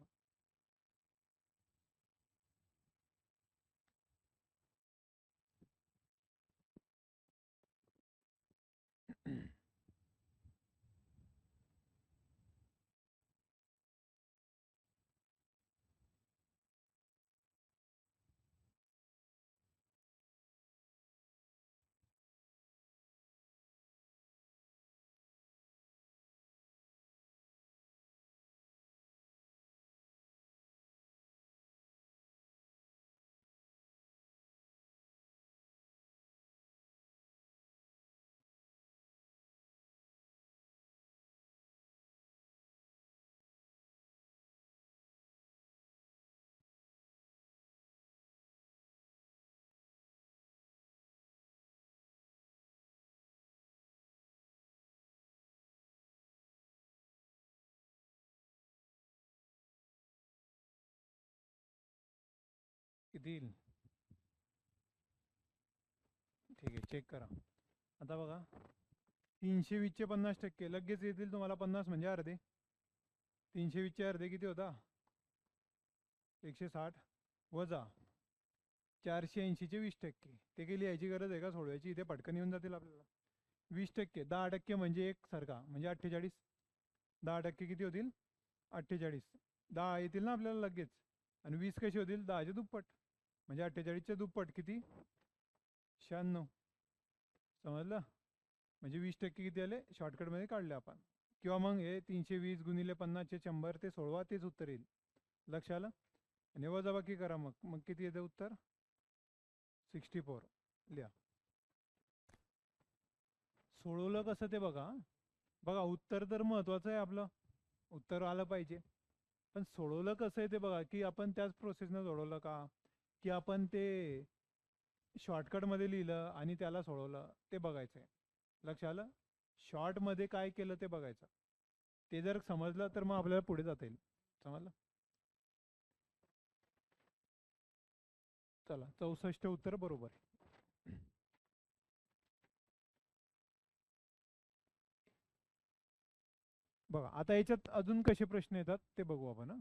किती येईल? ठीक आहे, चेक करा. आता बघा 320चे 50% लगेच येतील तुम्हाला. 50 म्हणजे अर्धे. 320चे अर्धे किती होता? 160 वजा 480चे 20%. ते काही लिहायची गरज आहे का सोडवायची? इथे पटकन येऊन जातील आपल्याला. 20%, 10% म्हणजे एक सारखा म्हणजे 48. 10% किती होतील? 48. 10 येतील ना आपल्याला लगेच. आणि 20 कसे होतील? 10चे दुप्पट. म्हणजे 48चे दुप्पट किती? 96. समजलं? म्हणजे 20% किती आले? शॉर्टकटमध्ये काढले आपण. किंवा मग हे 320 गुणिले 50चे 100 ते सोडवा, तेच उत्तर येईल. लक्ष आलं? आणि वजाबाकी करा. मग मग किती येते उत्तर? 64. लिहा. सोडवलं कसं ते बघा. बघा उत्तर तर महत्वाचं आहे आपलं. उत्तर आलं पाहिजे. पण सोडवलं कसं आहे ते बघा, की आपण त्याच प्रोसेसनं सोडवलं का, की आपण ते शॉर्टकटमध्ये लिहिलं आणि त्याला सोडवलं, ते बघायचं आहे. लक्ष आलं? शॉर्टमध्ये काय केलं ते बघायचं. ते जर समजलं तर मग आपल्याला पुढे जाता येईल. समजलं? चला, 64 उत्तर बरोबर आहे. बघा आता याच्यात अजून कसे प्रश्न येतात ते बघू आपण.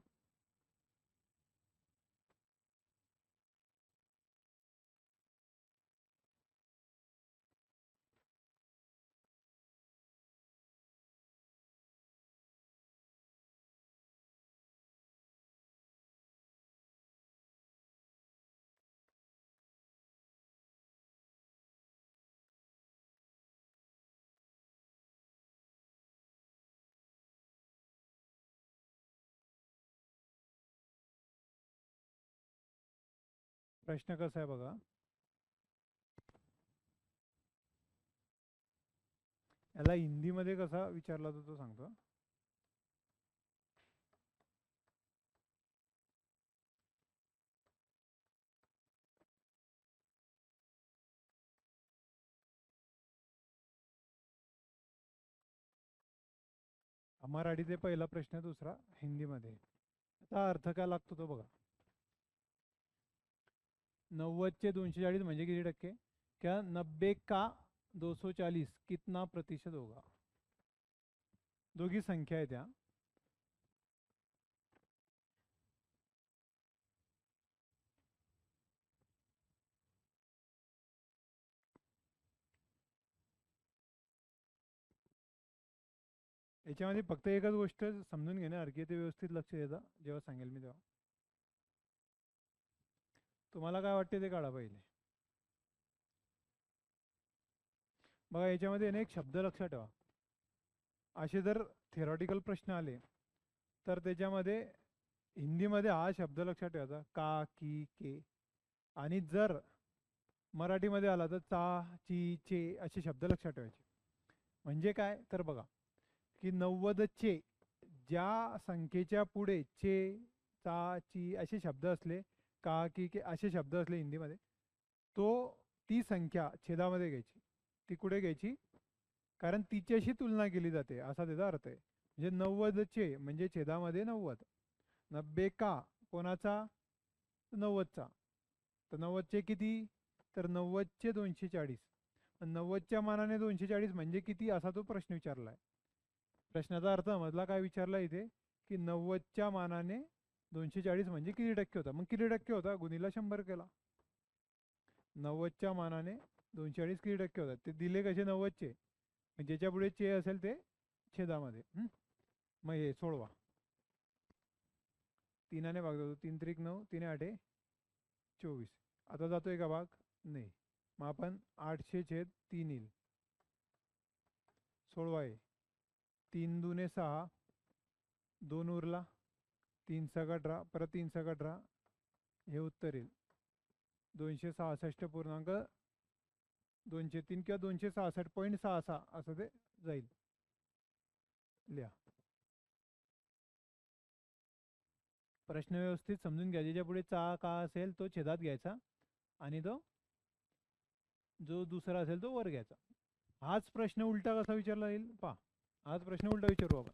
प्रश्न कसा आहे बघा. याला हिंदीमध्ये कसा विचारला जातो सांगतो. मराठीचे पहिला प्रश्न, दुसरा हिंदीमध्ये. आता अर्थ काय लागतो तो बघा. 90चे 240 म्हणजे किती टक्के? क्या 90 का 240 कितना प्रतिशत होगा? दोघी संख्या आहे त्या. याच्यामध्ये फक्त एकच गोष्ट समजून घेण्यासारखी, ते व्यवस्थित लक्ष द्यायचं जेव्हा सांगेल मी तेव्हा. तुम्हाला काय वाटते ते काढा पहिले. बघा याच्यामध्ये एक शब्द लक्षात ठेवा. असे जर थेरॉटिकल प्रश्न आले तर त्याच्यामध्ये हिंदीमध्ये हा शब्द लक्षात ठेवायचा, का की के. आणि जर मराठीमध्ये आला तर चा ची चे असे शब्द लक्षात ठेवायचे. म्हणजे काय तर बघा, की 90चे ज्या संख्येच्या पुढे चे, चा, ची असे शब्द असले, का की के असे शब्द असले हिंदीमध्ये, तो ती संख्या छेदामध्ये घ्यायची. ती कुठे घ्यायची? कारण तिच्याशी तुलना केली जाते असा त्याचा अर्थ आहे. म्हणजे 90चे म्हणजे छेदामध्ये 90. 90 का कोणाचा? 90चा. तर 90चे किती? तर 90चे 240. 90च्या मानाने 240 म्हणजे किती असा तो प्रश्न विचारलाय. प्रश्नाचा अर्थ समजला काय विचारला इथे? की 90च्या मानाने 240 म्हणजे किती टक्के होता. मग किती टक्के होता? गुणीला 100 केला. 90च्या मानाने 240 किती टक्के होतात? ते दिले कसे? 90चे. ज्याच्या पुढे चे असेल ते छेदामध्ये. मग हे सोडवा. 3ने भाग जातो. 3 त्रिक 9, 3 आठे 24. आता जातोय का भाग? नाही. मग आपण 800/3 येईल. सोडवा आहे. 3 दुने 6, 2 उरला, 3 सग 18, परत 3 सग 18, हे उत्तर येईल 266.203 किंवा 266.66 असं ते जाईल. लिहा. प्रश्न व्यवस्थित समजून घ्या. ज्याच्या पुढे चा का असेल तो छेदात घ्यायचा आणि तो जो दुसरा असेल तो वर घ्यायचा. हाच प्रश्न उलटा कसा विचारला येईल पहा. हाच प्रश्न उलटा विचारू आपण.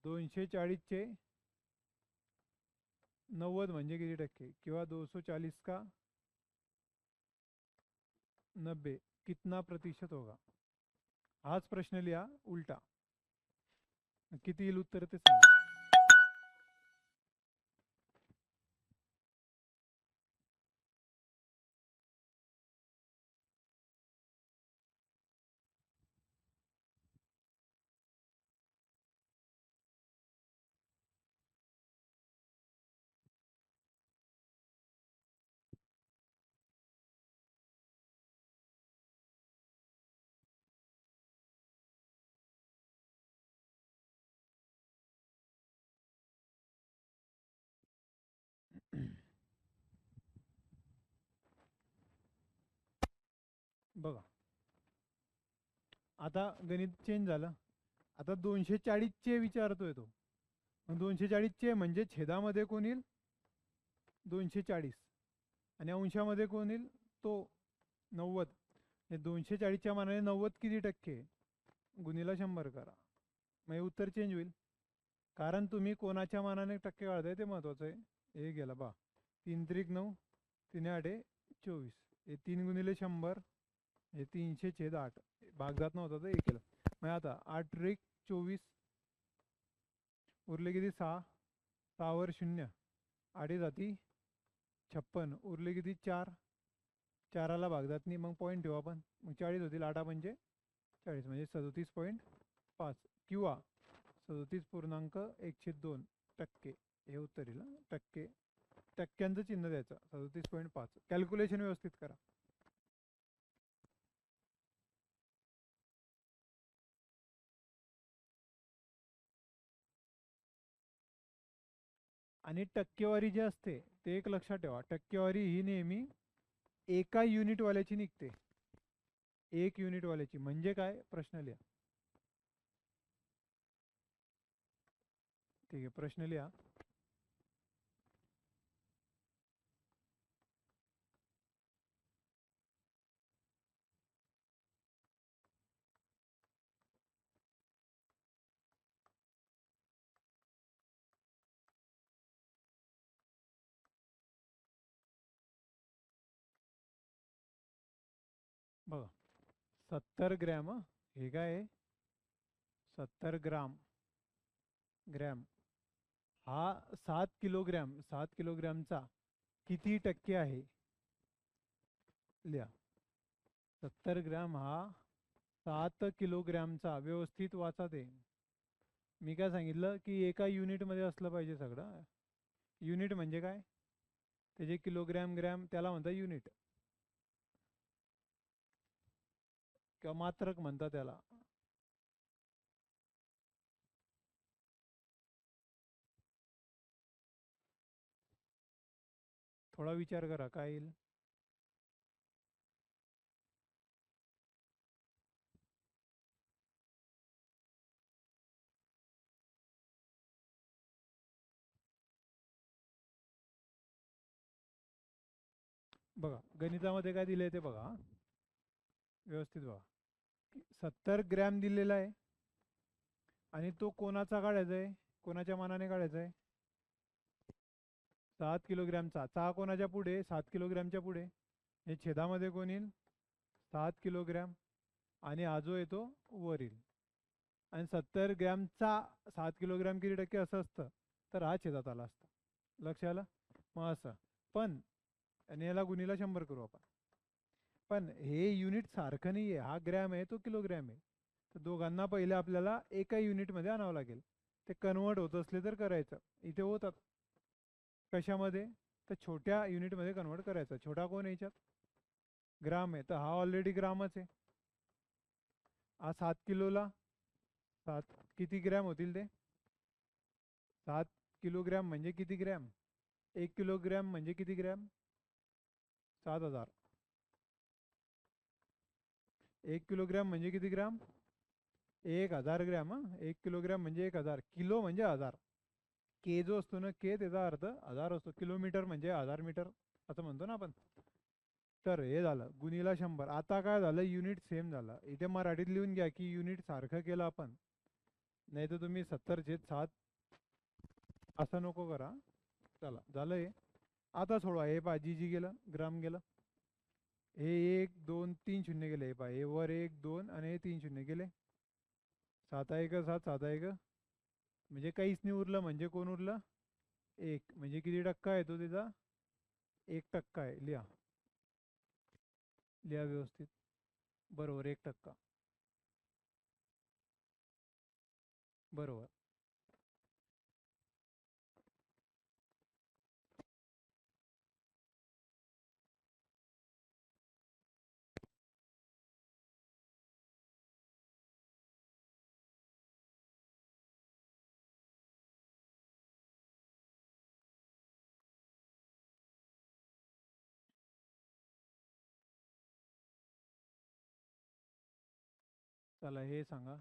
240चे 90 म्हणजे किती टक्के? किंवा 240 का 90 कितना प्रतिशत होगा? हाच प्रश्न लिहा उलटा. किती येईल उत्तर ते सांगा. बघा आता गणित चेंज झालं. आता 240चे विचारतोय तो. मग 240चे म्हणजे छेदामध्ये कोण येईल? 240. आणि अंशामध्ये कोण येईल? तो 90. 240च्या मानाने 90 किती टक्के? गुणीला 100 करा. मग हे उत्तर चेंज होईल. कारण तुम्ही कोणाच्या मानाने टक्के काढताय ते महत्वाचं आहे. हे गेलं बा. 3 त्रिक 9, 3 आठे 24. हे 3 गुणिले 100, हे 300/8. भाग जात नव्हता तर हे केलं. मग आता 8 त्रिक 24, उरले किती? 6. 6 वर 0, 8 जाती 56, उरले किती? 4. 4ला भाग जात नाही, मग पॉईंट ठेवू आपण. मग 40 होतील. 8 म्हणजे 40 म्हणजे 37.5 किंवा 37.1/2 हे उत्तर येईल. टक्के टक्क्यांचं चिन्ह द्यायचं. 37.5. कॅल्क्युलेशन व्यवस्थित करा. आणि टक्केवारी जी असते ते एक लक्षात ठेवा. टक्केवारी ही नेहमी एका युनिटवाल्याची निघते. 1 युनिटवाल्याची. म्हणजे काय? प्रश्न लिहा. ठीक आहे, प्रश्न लिहा. बघा 70 ग्रॅम. हे काय आहे? 70 ग्राम. ग्रॅम हा 7 किलोग्रॅम. 7 किलोग्रॅमचा किती टक्के आहे? लिहा. 70 ग्रॅम हा 7 किलोग्रॅमचा. व्यवस्थित वाचा ते. मी काय सांगितलं की एका युनिटमध्ये असलं पाहिजे सगळं. युनिट म्हणजे काय? त्याचे किलोग्रॅम ग्रॅम त्याला म्हणतात युनिट किंवा मात्रक म्हणतात त्याला. थोडा विचार करा काय येईल. बघा गणितामध्ये काय दिलंय ते बघा, व्यवस्थित बघा. 70 ग्रॅम दिलेला आहे आणि तो कोणाचा काढायचा आहे, कोणाच्या मानाने काढायचा आहे? 7 किलोग्रॅमचा. चा कोणाच्या पुढे? 7 किलोग्रॅमच्या पुढे. हे छेदामध्ये कोण येईल? 7 किलोग्रॅम. आणि हा जो येतो वर येईल. आणि 70 ग्रॅमचा 7 किलोग्रॅम किती टक्के असं असतं, तर हा छेदात आला असता. लक्ष आलं? मग असं पण, आणि याला गुणीला 100 करू आपण. पण हे युनिट सारखं नाही आहे, हा ग्रॅम आहे तो किलोग्रॅम आहे. तर दोघांना पहिले आपल्याला एका युनिटमध्ये आणावं लागेल. ते कन्वर्ट होत असले तर करायचं. इथे होतात. कशामध्ये? तर छोट्या युनिटमध्ये कन्वर्ट करायचं. छोटा कोण आहे याच्यात? ग्राम आहे, तर हा ऑलरेडी ग्रामच आहे. हा 7 किलोला 7 किती ग्रॅम होतील ते? 7 किलोग्रॅम म्हणजे किती ग्रॅम? 1 किलोग्रॅम म्हणजे किती ग्रॅम? 7,000. 1 किलोग्रॅम म्हणजे किती ग्राम? 1,000 ग्रॅम. 1 किलोग्रॅम म्हणजे 1,000. किलो म्हणजे 1000. के जो असतो ना, के त्याचा अर्थ 1000 असतो. किलोमीटर म्हणजे 1000 मीटर असं म्हणतो ना आपण. तर हे झालं गुणीला 100. आता काय झालं, युनिट सेम झालं. इथे मराठीत लिहून घ्या की युनिट सारखं केलं आपण. नाही तर तुम्ही 70/7 असं नको करा. चला झालं हे. आता सोडवा. हे पहा जी जी गेलं, ग्राम गेलं. हे 1 2 3 शून्य गेले. हे पहा हे वर 1 2 आणि हे 3 शून्य गेले. 7 1 7 7 1 म्हणजे काहीच नाही उरलं. म्हणजे कोण उरलं? एक. म्हणजे किती टक्का येतो त्याचा? 1% आहे. लिहा, लिहा व्यवस्थित. बरोबर 1%. बरोबर. चला हे सांगा.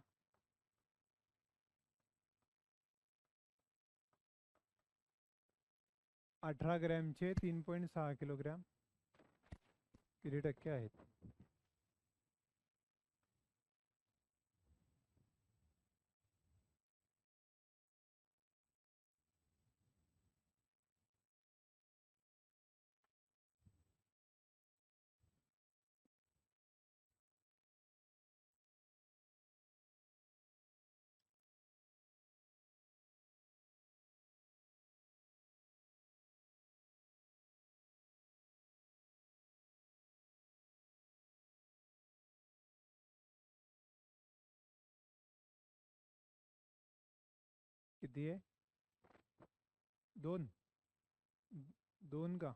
18 ग्रॅमचे 3.6 किलोग्रॅम किती टक्के आहेत? किती आहे? 2. 2 का?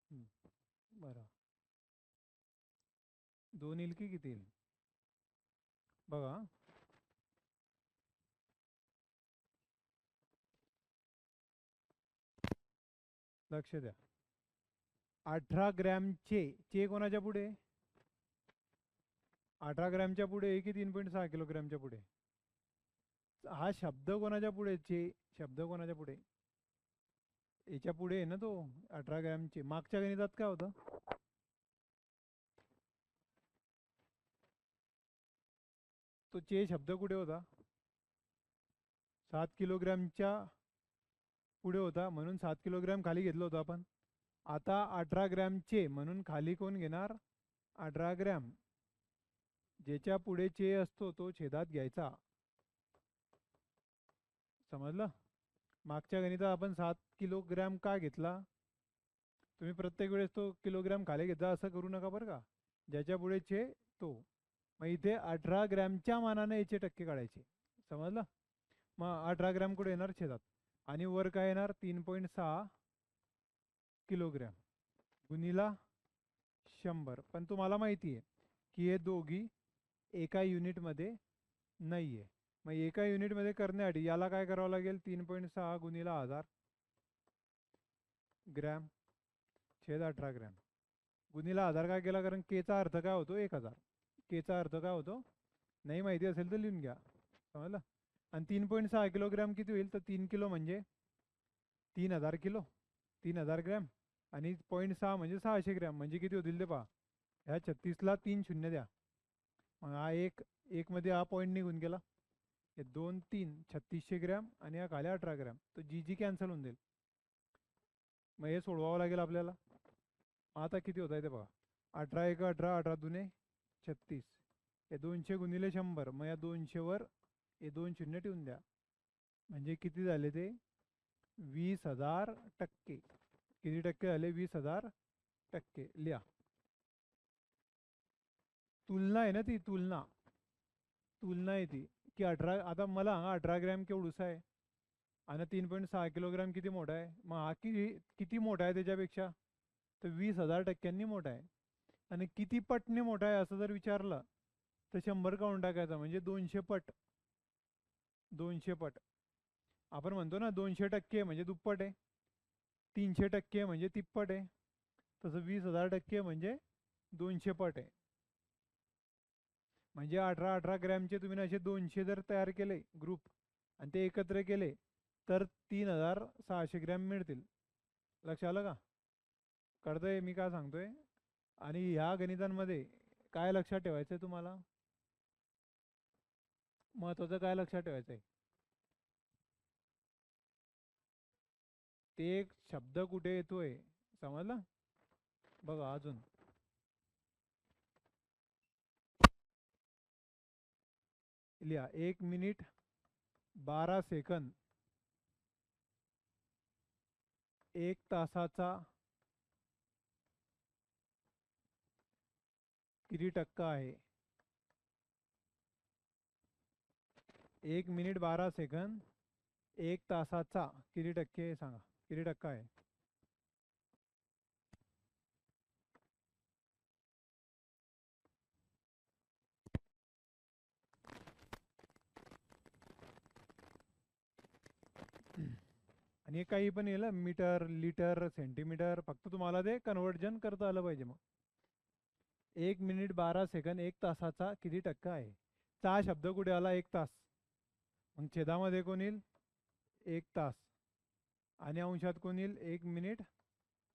हं, बरं. 2 येईल की किती येईल? बघा. लक्ष द्या. 18 ग्रॅमचे चे कोणाच्या पुढे? 18 ग्रॅमच्या पुढे आहे की 3.6 किलोग्रॅमच्या पुढे? हा शब्द कोणाच्या पुढे? चे शब्द कोणाच्या पुढे? याच्या पुढे आहे ना तो. 18 ग्रॅमचे मागच्या गणितात काय होतं? तो चे शब्द कुठे होता? 7 किलोग्रॅमच्या पुढे होता, म्हणून 7 किलोग्रॅम खाली घेतलं होतं आपण. आता 18 ग्रॅमचे म्हणून खाली कोण घेणार? 18 ग्रॅम. ज्याच्या पुढे चे असतो तो छेदात घ्यायचा. समजलं? मागच्या गणितात आपण 7 किलोग्रॅम का घेतला? तुम्ही प्रत्येक वेळेस तो किलोग्रॅम खाली घेता असं करू नका बरं का. ज्याच्या पुढे चे तो. मग इथे 18 ग्रॅमच्या मानाने याचे टक्के काढायचे. समजलं? मग 18 ग्रॅम कुठे येणार? छेदात. आणि वर काय येणार? 3.6 किलोग्रॅम गुणीला 100. पण तुम्हाला माहिती आहे की हे दोघी एका युनिटमध्ये नाही आहे. मग एका युनिटमध्ये करण्यासाठी याला काय करावं लागेल? 3.6 गुणीला 1000. ग्रॅम छेद 18 ग्रॅम गुणिला 1000 काय केला, कारण केचा अर्थ काय होतो 1000. केचा अर्थ काय होतो नाही माहिती असेल तर लिहून घ्या, समजलं. आणि 3.6 किलोग्रॅम किती होईल, तर 3 किलो म्हणजे 3000 किलो, 3000 ग्रॅम. आणि 0.6 म्हणजे 600 ग्रॅम, म्हणजे किती होतील ते पहा. ह्या 36ला 3 शून्य द्या, मग हा एक मध्ये हा पॉईंट निघून गेला. हे 2 3 3600 ग्रॅम आणि हा खाली 18 ग्रॅम, तर जी जी कॅन्सल होऊन जाईल. मग हे सोडवावं लागेल आपल्याला. आता किती होत आहे ते बघा. 18 एक 18, 18 दुने 36, हे 200 गुणिले 100, मग या 200 वर हे 2 शून्य ठेवून द्या, म्हणजे किती झाले ते 20,000%. किती टक्के झाले 20,000%. लिहा. तुलना आहे ना ती, तुलना तुलना आहे ती, की 18. आता मला हा 18 ग्रॅम केवढूसा आहे आणि 3.6 किलोग्रॅम किती मोठा आहे, मग हा किती मोठा आहे त्याच्यापेक्षा, तर 20,000%नी मोठा आहे. आणि किती पटने मोठा आहे असं जर विचारलं तर 100 काढून टाकायचा, म्हणजे 200 पट. 200 पट. आपण म्हणतो ना 200% म्हणजे दुप्पट आहे, 300% म्हणजे तिप्पट आहे, तसं 20,000% म्हणजे 200 पट आहे. म्हणजे 18 ग्रॅमचे तुम्ही असे 200 जर तयार केले ग्रुप आणि ते एकत्र केले तर 3600 ग्रॅम मिळतील. लक्ष आलं का, कळतंय मी काय सांगतोय. आणि ह्या गणितांमध्ये काय लक्षात ठेवायचं आहे तुम्हाला, महत्वाचं काय लक्षात ठेवायचं आहे, ते एक शब्द कुठे येतोय समजलं. बघा अजून, लिहा 1 मिनिट 12 सेकंद 1 तासाचा किती टक्का आहे. 1 मिनिट 12 सेकंद 1 तासाचा किती टक्के सांगा, किती टक्का आहे. आणि हे काही पण येईल, मीटर लिटर सेंटीमीटर, फक्त तुम्हाला ते कन्वर्जन करता आलं पाहिजे. मग 1 मिनिट 12 सेकंद 1 तासाचा किती टक्का आहे. हा शब्द कुठे आला, 1 तास, मग छेदामध्ये कोण येईल 1 तास, आणि अंशात कोण येईल 1 मिनिट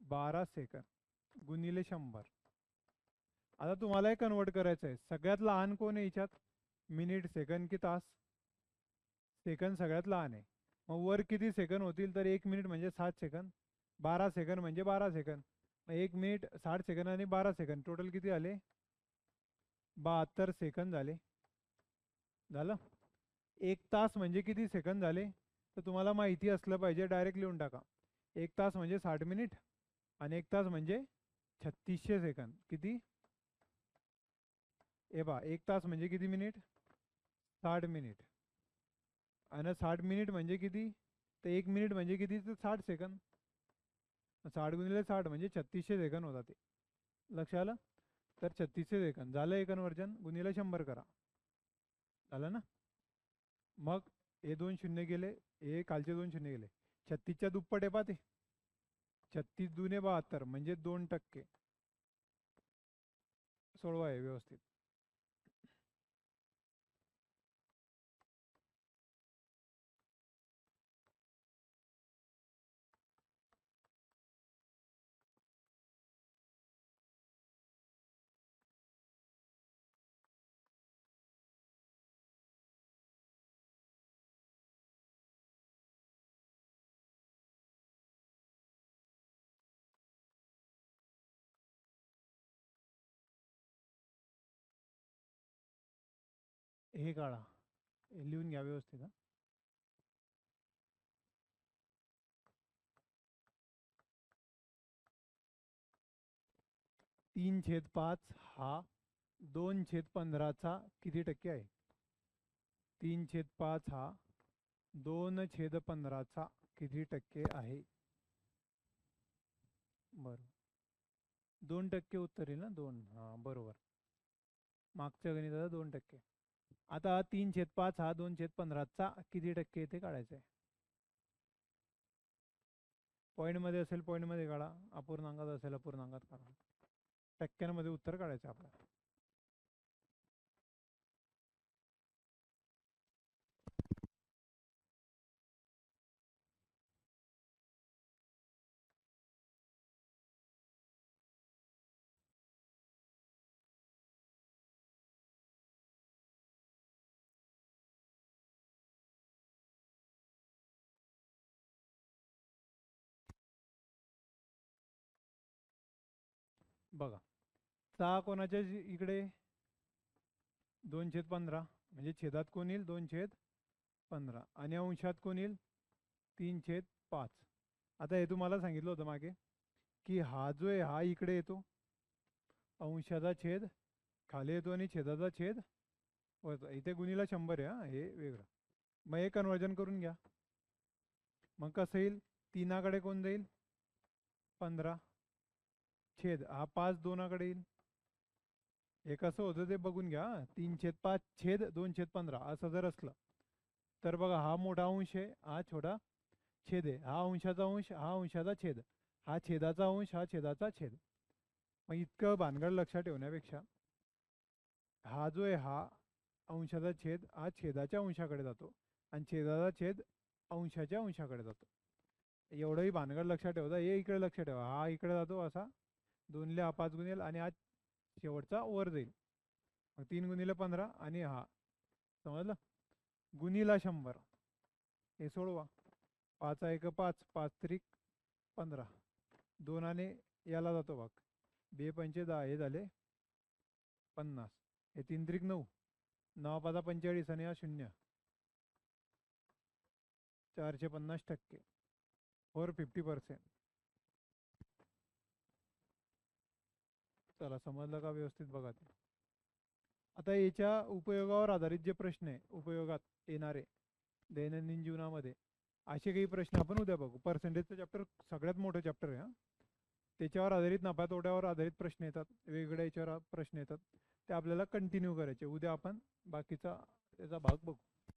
12 सेकंद गुणिले 100. आता तुम्हाला हे कन्वर्ट करायचं आहे, सगळ्यात लहान कोण आहे याच्यात, मिनिट सेकंद की तास. सेकंद सगळ्यात लहान आहे, मग वर किती सेकंद होतील, तर 1 मिनिट म्हणजे 60 सेकंद, 12 सेकंद म्हणजे 12 सेकंद. मग 1 मिनिट 60 सेकंद आणि 12 सेकंद टोटल किती झाले, 72 सेकंद झाले. झालं. 1 तास म्हणजे किती सेकंद झाले, तर तुम्हाला माहिती असलं पाहिजे, डायरेक्ट लिहून टाका. 1 तास म्हणजे 60 मिनिट आणि 1 तास म्हणजे 3600 सेकंद. किती, ए बा 1 तास म्हणजे किती मिनिट, 60 मिनिट, आणि 60 मिनिट म्हणजे किती, तर 1 मिनिट म्हणजे किती, तर 60 सेकंद. 60 गुणिले 60 म्हणजे 3600 सेकंद होता ते. लक्ष आलं. तर 3600 सेकंद झालं, हे कन्वर्जन गुणिले 100 करा, झालं ना. मग हे 2 शून्य गेले, हे खालचे 2 शून्य गेले, 36च्या दुप्पट आहे पा ते, 36 दुने 72 म्हणजे 2%. सोडवा आहे व्यवस्थित. हे काढा, हे लिहून घ्या व्यवस्थित. 3/5 हा 2/15चा किती टक्के आहे. 3/5 हा 2/15चा किती टक्के आहे. बरोबर, 2% उत्तर येईल ना, 2. हा बरोबर, मागच्या गणिताचा 2%. आता 3/5 हा 2/15चा किती टक्के ते काढायचं आहे. पॉईंटमध्ये असेल पॉईंटमध्ये काढा, अपूर्णांकात असेल अपूर्णांकात काढा. टक्क्यांमध्ये उत्तर काढायचं आपल्याला. बघा, 6 कोणाच्या इकडे 2/15, म्हणजे छेदात कोण येईल 2/15, आणि अंशात कोण येईल 3/5. आता हे तुम्हाला सांगितलं होतं मागे की हा जो आहे हा इकडे येतो, अंशाचा छेद खाली येतो आणि छेदाचा छेद वरचा. इथे गुणीला 100 आहे, हा हे वेगळं. मग हे कन्वर्जन करून घ्या. मग कसं येईल, 3कडे कोण जाईल 15, छेद हा 5 2कडे येईल. हे कसं होतं ते बघून घ्या. 3/5 छेद 2/15 असं जर असलं तर बघा, हा मोठा अंश आहे, हा छोटा छेद आहे, हा अंशाचा अंश, हा अंशाचा छेद, हा छेदाचा अंश, हा छेदाचा छेद. मग इतकं भानगड लक्षात ठेवण्यापेक्षा हा जो आहे हा अंशाचा छेद हा छेदाच्या अंशाकडे जातो आणि छेदाचा छेद अंशाच्या अंशाकडे जातो. एवढंही भानगड लक्षात ठेवता, हे इकडे लक्षात ठेवा, हा इकडे जातो असा 2ले हा 5 गुणेल आणि हा शेवटचा वर जाईल. मग 3 × 15 आणि हा समजलं, गुणीला 100. हे सोडवा. 5 1 5, 5 त्रिक 15, 2 याला जातो भाग, 2 पंचे 10, हे झाले 50, हे 3 त्रिक 9, 9 5 45 आणि हा 0, 450%, 450%. चला, समजलं का व्यवस्थित बघा ते. आता याच्या उपयोगावर आधारित जे प्रश्न आहे, उपयोगात येणारे दैनंदिन जीवनामध्ये, असे काही प्रश्न आपण उद्या बघू. पर्सेंटेजचं चॅप्टर सगळ्यात मोठं चॅप्टर आहे. त्याच्यावर आधारित, नफा तोट्यावर आधारित प्रश्न येतात, वेगवेगळ्या याच्यावर प्रश्न येतात, ते आपल्याला कंटिन्यू करायचे. उद्या आपण बाकीचा त्याचा भाग बघू.